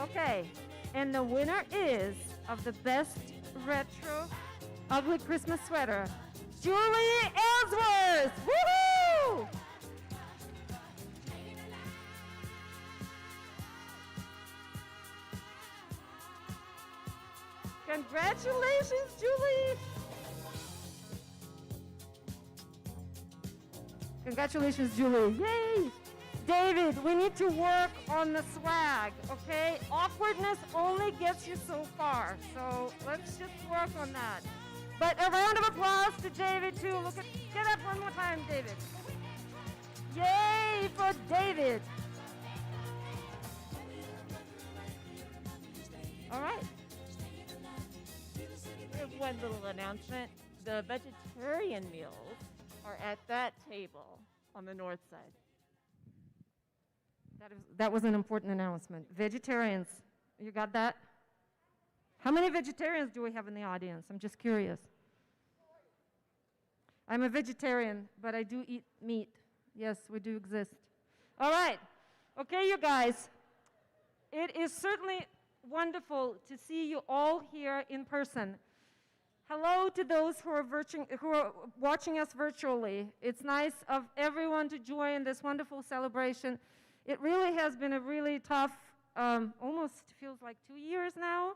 Okay, and the winner is of the best retro ugly Christmas sweater, Julie Ellsworth. Woohoo! Congratulations, Julie! Congratulations, Julie. Yay! David, we need to work on the swag, okay? Awkwardness only gets you so far, so let's just work on that. But a round of applause to David, too. Get up one more time, David. Yay for David! All right. We have one little announcement. The vegetarian meals are at that table on the north side. That was an important announcement. Vegetarians, you got that? How many vegetarians do we have in the audience? I'm just curious. I'm a vegetarian, but I do eat meat. Yes, we do exist. All right. Okay, you guys. It is certainly wonderful to see you all here in person. Hello to those who are watching us virtually. It's nice of everyone to join this wonderful celebration. It really has been a really tough, almost feels like 2 years now,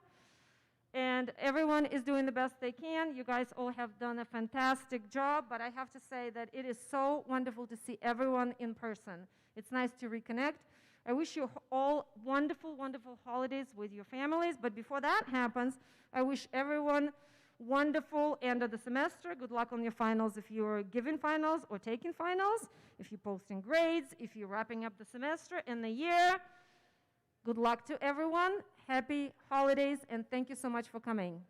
and everyone is doing the best they can. You guys all have done a fantastic job, but I have to say that it is so wonderful to see everyone in person. It's nice to reconnect. I wish you all wonderful, wonderful holidays with your families, but before that happens, I wish everyone wonderful end of the semester. Good luck on your finals if you're giving finals or taking finals, if you're posting grades, if you're wrapping up the semester and the year. Good luck to everyone. Happy holidays, and thank you so much for coming.